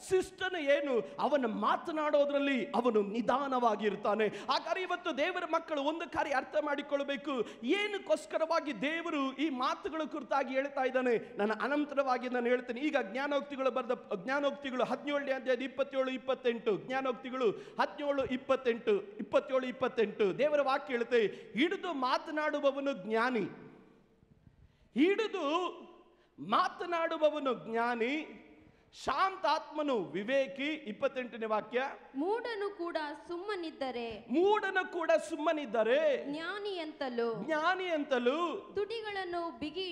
ಸಿಸ್ಟರ್ ಏನು? ಅವನು ಮಾತನಾಡೋದ್ರಲ್ಲಿ ಅವನು ನಿಧಾನವಾಗಿರ್ತಾನೆ. ಹಾಗಾದ್ರೆ ಇವತ್ತು ದೇವರ ಮಕ್ಕಳು ಒಂದು ಕಾರ್ಯ ಅರ್ಥ ಮಾಡಿಕೊಳ್ಬೇಕು. ಏನಕ್ಕೋಸ್ಕರವಾಗಿ ದೇವರು ಈ ಮಾತುಗಳ ಕುರಿತಾಗಿ ಹೇಳ್ತಾ ಇದ್ದಾನೆ, ನಾನು ಅನಂತರವಾಗಿ ನಾನು ಹೇಳ್ತೇನೆ. ಈಗ ಜ್ಞಾನೋಕ್ತಿಗಳು 17ನೇ ಅಧ್ಯಾಯ 27, 28. ಜ್ಞಾನೋಕ್ತಿಗಳು 17, 28, 27, 28. ದೇವರ ವಾಕ್ಯ ಹೇಳುತ್ತೆ, ಹಿಡಿದು ಮಾತನಾಡುವವನು ಜ್ಞಾನಿ, ಹಿಡಿದು ಮಾತನಾಡುವವನು ಜ್ಞಾನಿ, ಶಾಂತಾತ್ಮನು ವಿವೇಕಿ. 28ನೇ ವಾಕ್ಯ. ಮೂಢನು ಕೂಡ ಸುಮ್ಮನಿದ್ದರೆ ಜ್ಞಾನಿ ಅಂತಲೂ ತುಟಿಗಳನ್ನು ಬಿಗಿ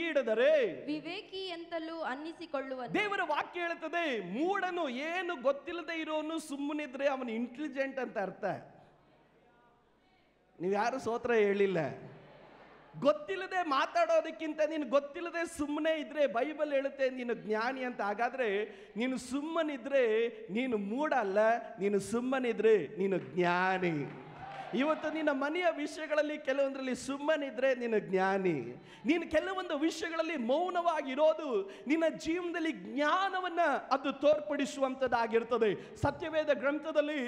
ಹಿಡಿದರೆ ವಿವೇಕಿ ಅಂತಲೂ ಅನ್ನಿಸಿಕೊಳ್ಳುವನು. ದೇವರ ವಾಕ್ಯ ಹೇಳುತ್ತದೆ, ಮೂಢನು ಏನು ಗೊತ್ತಿಲ್ಲದೆ ಇರೋನು ಸುಮ್ಮನಿದ್ರೆ ಅವನು ಇಂಟೆಲಿಜೆಂಟ್ ಅಂತ ಅರ್ಥ. ನೀವು ಯಾರು ಸ್ತೋತ್ರ ಹೇಳಿಲ್ಲ. ಗೊತ್ತಿಲ್ಲದೆ ಮಾತಾಡೋದಕ್ಕಿಂತ ನೀನು ಗೊತ್ತಿಲ್ಲದೆ ಸುಮ್ಮನೆ ಇದ್ರೆ ಬೈಬಲ್ ಹೇಳುತ್ತೆ ನೀನು ಜ್ಞಾನಿ ಅಂತ. ಹಾಗಾದ್ರೆ ನೀನು ಸುಮ್ಮನಿದ್ರೆ ನೀನು ಮೂಢ ಅಲ್ಲ, ನೀನು ಸುಮ್ಮನಿದ್ರೆ ನೀನು ಜ್ಞಾನಿ. ಇವತ್ತು ನಿನ್ನ ಮನೆಯ ವಿಷಯಗಳಲ್ಲಿ ಕೆಲವೊಂದರಲ್ಲಿ ಸುಮ್ಮನಿದ್ರೆ ನೀನು ಜ್ಞಾನಿ. ನೀನು ಕೆಲವೊಂದು ವಿಷಯಗಳಲ್ಲಿ ಮೌನವಾಗಿರೋದು ನಿನ್ನ ಜೀವನದಲ್ಲಿ ಜ್ಞಾನವನ್ನ ಅದು ತೋರ್ಪಡಿಸುವಂಥದ್ದಾಗಿರ್ತದೆ. ಸತ್ಯವೇದ ಗ್ರಂಥದಲ್ಲಿ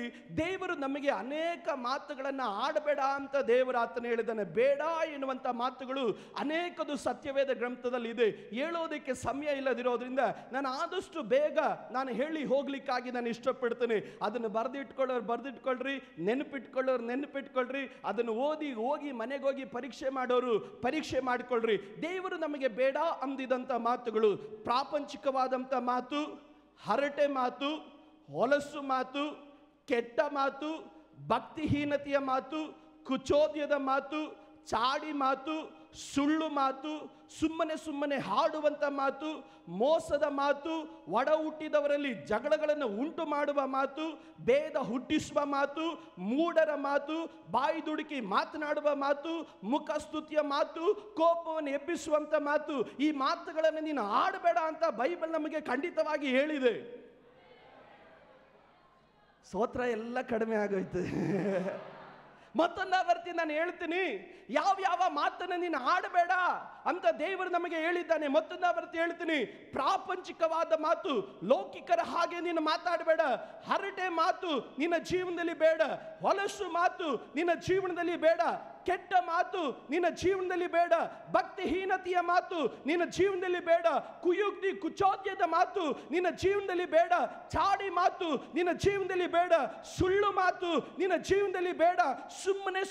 ದೇವರು ನಮಗೆ ಅನೇಕ ಮಾತುಗಳನ್ನು ಆಡಬೇಡ ಅಂತ ದೇವರು ಆತನ ಹೇಳಿದ್ದಾನೆ. ಬೇಡ ಎನ್ನುವಂಥ ಮಾತುಗಳು ಅನೇಕದು ಸತ್ಯವೇದ ಗ್ರಂಥದಲ್ಲಿ ಇದೆ. ಹೇಳೋದಕ್ಕೆ ಸಮಯ ಇಲ್ಲದಿರೋದ್ರಿಂದ ನಾನು ಆದಷ್ಟು ಬೇಗ ನಾನು ಹೇಳಿ ಹೋಗ್ಲಿಕ್ಕಾಗಿ ನಾನು ಇಷ್ಟಪಡ್ತೇನೆ. ಅದನ್ನು ಬರೆದಿಟ್ಕೊಳ್ಳ್ರಿ, ನೆನಪಿಟ್ಕೊಳ್ರಿ, ಅದನ್ನು ಓದಿ ಹೋಗಿ ಮನೆಗೆ ಹೋಗಿ ಪರೀಕ್ಷೆ ಮಾಡೋರು ಪರೀಕ್ಷೆ ಮಾಡಿಕೊಳ್ಳ್ರಿ. ದೇವರು ನಮಗೆ ಬೇಡ ಅಂದಿದಂಥ ಮಾತುಗಳು ಪ್ರಾಪಂಚಿಕವಾದಂಥ ಮಾತು, ಹರಟೆ ಮಾತು, ಹೊಲಸು ಮಾತು, ಕೆಟ್ಟ ಮಾತು, ಭಕ್ತಿಹೀನತೆಯ ಮಾತು, ಕುಚೋದ್ಯದ ಮಾತು, ಚಾಡಿ ಮಾತು, ಸುಳ್ಳು ಮಾತು, ಸುಮ್ಮನೆ ಹಾಡುವಂಥ ಮಾತು, ಮೋಸದ ಮಾತು, ಒಡ ಹುಟ್ಟಿದವರಲ್ಲಿ ಜಗಳಗಳನ್ನು ಉಂಟು ಮಾಡುವ ಮಾತು, ಭೇದ ಹುಟ್ಟಿಸುವ ಮಾತು, ಮೂಢರ ಮಾತು, ಬಾಯಿ ದುಡುಕಿ ಮಾತನಾಡುವ ಮಾತು, ಮುಖಸ್ತುತಿಯ ಮಾತು, ಕೋಪವನ್ನು ಎಬ್ಬಿಸುವಂಥ ಮಾತು. ಈ ಮಾತುಗಳನ್ನು ನೀನು ಆಡಬೇಡ ಅಂತ ಬೈಬಲ್ ನಮಗೆ ಖಂಡಿತವಾಗಿ ಹೇಳಿದೆ. ಸ್ತೋತ್ರ ಎಲ್ಲ ಕಡಿಮೆ ಆಗೋಯ್ತು. ಮತ್ತೊಂದಾವರ್ತಿ ನಾನು ಹೇಳ್ತೀನಿ, ಯಾವ ಮಾತನ್ನು ನೀನು ಆಡಬೇಡ ಅಂತ ದೇವರು ನಮಗೆ ಹೇಳಿದ್ದಾನೆ. ಮತ್ತೊಂದಾವರ್ತಿ ಹೇಳ್ತೀನಿ, ಪ್ರಾಪಂಚಿಕವಾದ ಮಾತು, ಲೌಕಿಕರ ಹಾಗೆ ನೀನು ಮಾತಾಡಬೇಡ. ಹರಟೆ ಮಾತು ನಿನ್ನ ಜೀವನದಲ್ಲಿ ಬೇಡ. ಹೊಲಸು ಮಾತು ನಿನ್ನ ಜೀವನದಲ್ಲಿ ಬೇಡ. ಕೆಟ್ಟ ಮಾತು ನಿನ್ನ ಜೀವನದಲ್ಲಿ ಬೇಡ. ಭಕ್ತಿಹೀನತೆಯ ಮಾತು ನಿನ್ನ ಜೀವನದಲ್ಲಿ ಬೇಡ. ಕುಯುಕ್ತಿ ಕುಚೋದ್ಯದ ಮಾತು ನಿನ್ನ ಜೀವನದಲ್ಲಿ ಬೇಡ. ಚಾಡಿ ಮಾತು ನಿನ್ನ ಜೀವನದಲ್ಲಿ ಬೇಡ. ಸುಳ್ಳು ಮಾತು ನಿನ್ನ ಜೀವನದಲ್ಲಿ ಬೇಡ.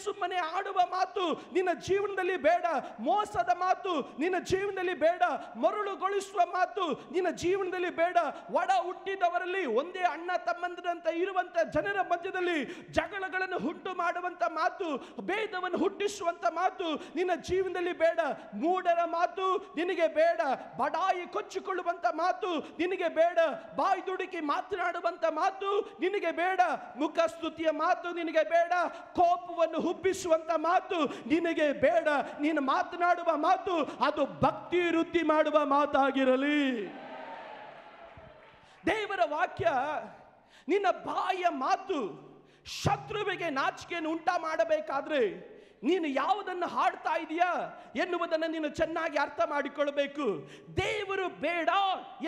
ಸುಮ್ಮನೆ ಆಡುವ ಮಾತು ನಿನ್ನ ಜೀವನದಲ್ಲಿ ಬೇಡ. ಮೋಸದ ಮಾತು ನಿನ್ನ ಜೀವನದಲ್ಲಿ ಬೇಡ. ಮರುಳುಗೊಳಿಸುವ ಮಾತು ನಿನ್ನ ಜೀವನದಲ್ಲಿ ಬೇಡ. ಒಡ ಹುಟ್ಟಿದವರಲ್ಲಿ ಒಂದೇ ಅಣ್ಣ ತಮ್ಮಂದಿರಂತೆ ಇರುವಂತ ಜನರ ಮಧ್ಯದಲ್ಲಿ ಜಗಳಗಳನ್ನು ಉಂಟು ಮಾಡುವಂತ ಮಾತು, ಭೇದವನ್ನು ಹುಟ್ಟಿಸುವಂತ ಮಾತು ನಿನ್ನ ಜೀವನದಲ್ಲಿ ಬೇಡ. ಮೂಢರ ಮಾತು ನಿನಗೆ ಬೇಡ. ಬಡಾಯಿ ಕೊಚ್ಚಿಕೊಳ್ಳುವಂತ ಮಾತು ನಿನಗೆ ಬೇಡ. ಬಾಯಿ ದುಡುಕಿ ಮಾತನಾಡುವಂತ ಮಾತು ನಿನಗೆ ಬೇಡ. ಮುಖಸ್ತುತಿಯ ಮಾತು ನಿನಗೆ ಬೇಡ. ಕೋಪವನ್ನು ಹುಬ್ಬಿಸುವಂತ ಮಾತು ನಿನಗೆ ಬೇಡ. ನೀನು ಮಾತನಾಡುವ ಮಾತು ಅದು ಭಕ್ತಿ ವೃದ್ಧಿ ಮಾಡುವ ಮಾತಾಗಿರಲಿ. ದೇವರ ವಾಕ್ಯ ನಿನ್ನ ಬಾಯಿಯ ಮಾತು ಶತ್ರುವಿಗೆ ನಾಚಿಕೆಯನ್ನು ಉಂಟಾ ಮಾಡಬೇಕಾದ್ರೆ ನೀನು ಯಾವುದನ್ನು ಹಾಡ್ತಾ ಇದೆಯಾ ಎನ್ನುವುದನ್ನು ನೀನು ಚೆನ್ನಾಗಿ ಅರ್ಥ ಮಾಡಿಕೊಳ್ಳಬೇಕು. ದೇವರು ಬೇಡ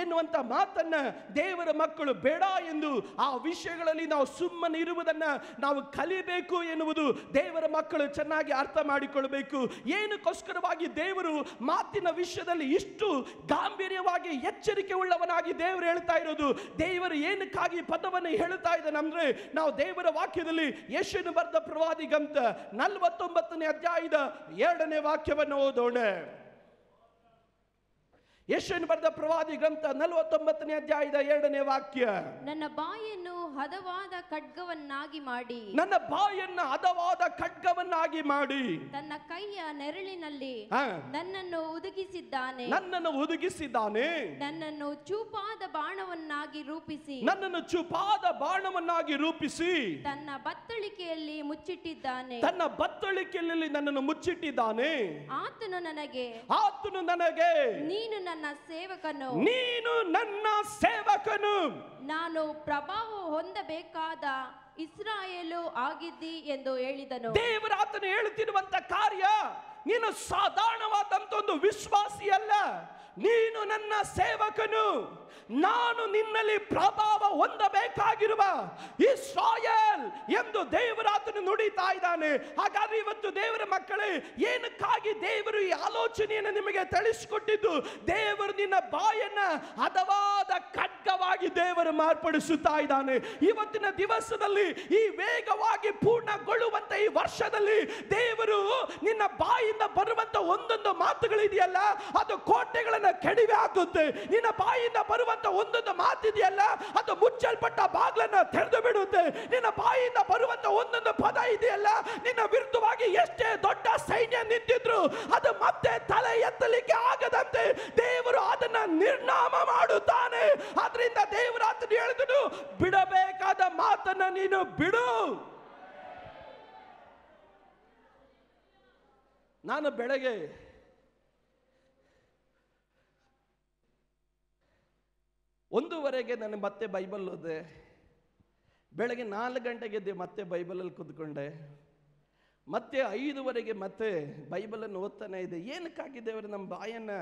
ಎನ್ನುವಂತ ಮಾತನ್ನ ದೇವರ ಮಕ್ಕಳು ಬೇಡ ಎಂದು ಆ ವಿಷಯಗಳಲ್ಲಿ ನಾವು ಸುಮ್ಮನೆ ಇರುವುದನ್ನು ನಾವು ಕಲಿಬೇಕು ಎನ್ನುವುದು ದೇವರ ಮಕ್ಕಳು ಚೆನ್ನಾಗಿ ಅರ್ಥ ಮಾಡಿಕೊಳ್ಳಬೇಕು. ಏನಕ್ಕೋಸ್ಕರವಾಗಿ ದೇವರು ಮಾತಿನ ವಿಷಯದಲ್ಲಿ ಇಷ್ಟು ಗಾಂಭೀರ್ಯವಾಗಿ ಎಚ್ಚರಿಕೆ ಉಳ್ಳವನಾಗಿ ದೇವರು ಹೇಳ್ತಾ ಇರೋದು? ದೇವರು ಏನಕ್ಕಾಗಿ ಪದವನ್ನು ಹೇಳ್ತಾ ಇದ್ದಾನಂದ್ರೆ, ನಾವು ದೇವರ ವಾಕ್ಯದಲ್ಲಿ ಯೆಶಾಯನು ಬರೆದ ಪ್ರವಾದಿ ಗ್ರಂಥ 49ನೇ ಅಧ್ಯಾಯದ 2ನೇ ವಾಕ್ಯವನ್ನು ಓದೋಣ. ಯೆಶಾಯನು ಬರೆದ ಪ್ರವಾದಿ ಗ್ರಂಥ 49ನೇ ಅಧ್ಯಾಯದ 2ನೇ ವಾಕ್ಯ. ನನ್ನ ಬಾಯನ್ನು ಹದವಾದ ಖಡ್ಗವನ್ನಾಗಿ ಮಾಡಿ, ನನ್ನ ಬಾಯನ್ನು ಹದವಾದ ಖಡ್ಗವನ್ನಾಗಿ ಮಾಡಿ, ತನ್ನ ಕೈಯ ನೆರಳಿನಲ್ಲಿ ನನ್ನನ್ನು ಒದಗಿಸಿದ್ದಾನೆ, ನನ್ನನ್ನು ಚೂಪಾದ ಬಾಣವನ್ನಾಗಿ ರೂಪಿಸಿ, ತನ್ನ ಬತ್ತಳಿಕೆಯಲ್ಲಿ ಮುಚ್ಚಿಟ್ಟಿದ್ದಾನೆ, ಆತನು ನನಗೆ ನೀನು ನನ್ನ ಸೇವಕನು, ನಾನು ಪ್ರಭಾವ ಹೊಂದಬೇಕಾದ ಇಸ್ರಾಯೇಲು ಆಗಿದ್ದಿ ಎಂದು ಹೇಳಿದನು. ದೇವರ ಆತನು ಹೇಳುತ್ತಿರುವಂತ ಕಾರ್ಯ, ನೀನು ಸಾಧಾರಣವಾದಂತ ಒಂದು ವಿಶ್ವಾಸಿ ಅಲ್ಲ, ನೀನು ನನ್ನ ಸೇವಕನು, ನಾನು ನಿನ್ನಲ್ಲಿ ಪ್ರಭಾವ ಹೊಂದಬೇಕಾಗಿರುವ ಇಸ್ರಾಯೇಲ್ ಎಂದು ದೇವರಾತನು ನುಡಿತಾ ಇದ್ದಾನೆ. ಹಾಗಾದ್ರೆ ಇವತ್ತು ದೇವರ ಮಕ್ಕಳೇ, ಏನಕ್ಕಾಗಿ ದೇವರು ಈ ಆಲೋಚನೆಯನ್ನು ನಿಮಗೆ ತಿಳಿಸಿಕೊಟ್ಟಿದ್ದು? ದೇವರು ನಿನ್ನ ಬಾಯನ್ನ ಹದವಾದ ಖಡ್ಗವಾಗಿ ದೇವರು ಮಾರ್ಪಡಿಸುತ್ತಾ ಇದ್ದಾನೆ. ಇವತ್ತಿನ ದಿವಸದಲ್ಲಿ, ಈ ವೇಗವಾಗಿ ಪೂರ್ಣಗೊಳ್ಳುವಂತ ಈ ವರ್ಷದಲ್ಲಿ ದೇವರು ನಿನ್ನ ಬಾಯಿಂದ ಬರುವಂತ ಒಂದೊಂದು ಮಾತುಗಳಿದೆಯಲ್ಲ, ಅದು ಕೋಟೆಗಳನ್ನು ಕೆಡವಿ ಹಾಕುತ್ತೆ. ನಿನ್ನ ಬಾಯಿಂದ ಬರುವಂತ ಒಂದೊಂದು ಮಾತಿದೆಯಲ್ಲ, ಅದು ಮುಚ್ಚಲ್ಪಟ್ಟ ಬಾಗಿಲನ್ನು ತೆರೆದು ಬಿಡುತ್ತೆ. ನಿನ್ನ ಬಾಯಿಂದ ಬರುವಂತ ಒಂದೊಂದು ಪದ ಇದೆಯಲ್ಲ, ನಿನ್ನ ವಿರುದ್ಧವಾಗಿ ಎಷ್ಟೇ ದೊಡ್ಡ ಸೈನ್ಯ ನಿಂತಿದ್ರು ಅದು ಮತ್ತೆ ತಲೆ ಎತ್ತಲಿಕ್ಕೆ ಆಗದಂತೆ ದೇವರು ಅದನ್ನ ನಿರ್ನಾಮ ಮಾಡುತ್ತಾನೆ. ಆದ್ರಿಂದ ದೇವರು ಆತನು ಹೇಳಿದನು, ಬಿಡಬೇಕಾದ ಮಾತನ್ನ ನೀನು ಬಿಡು. ನಾನು ಬೆಳಗ್ಗೆ 1:15 ನಾನು ಮತ್ತೆ ಬೈಬಲ್ ಓದೆ. ಬೆಳಗ್ಗೆ 4 ಗಂಟೆಗೆ ಎದ್ದೆ, ಮತ್ತೆ ಬೈಬಲಲ್ಲಿ ಕೂತ್ಕೊಂಡೆ. ಮತ್ತೆ 5:15 ಮತ್ತೆ ಬೈಬಲನ್ನು ಓದ್ತಾನೆ ಇದೆ. ಏನಕ್ಕಾಗಿ ದೇವರು ನಮ್ಮ ಬಾಯನ್ನ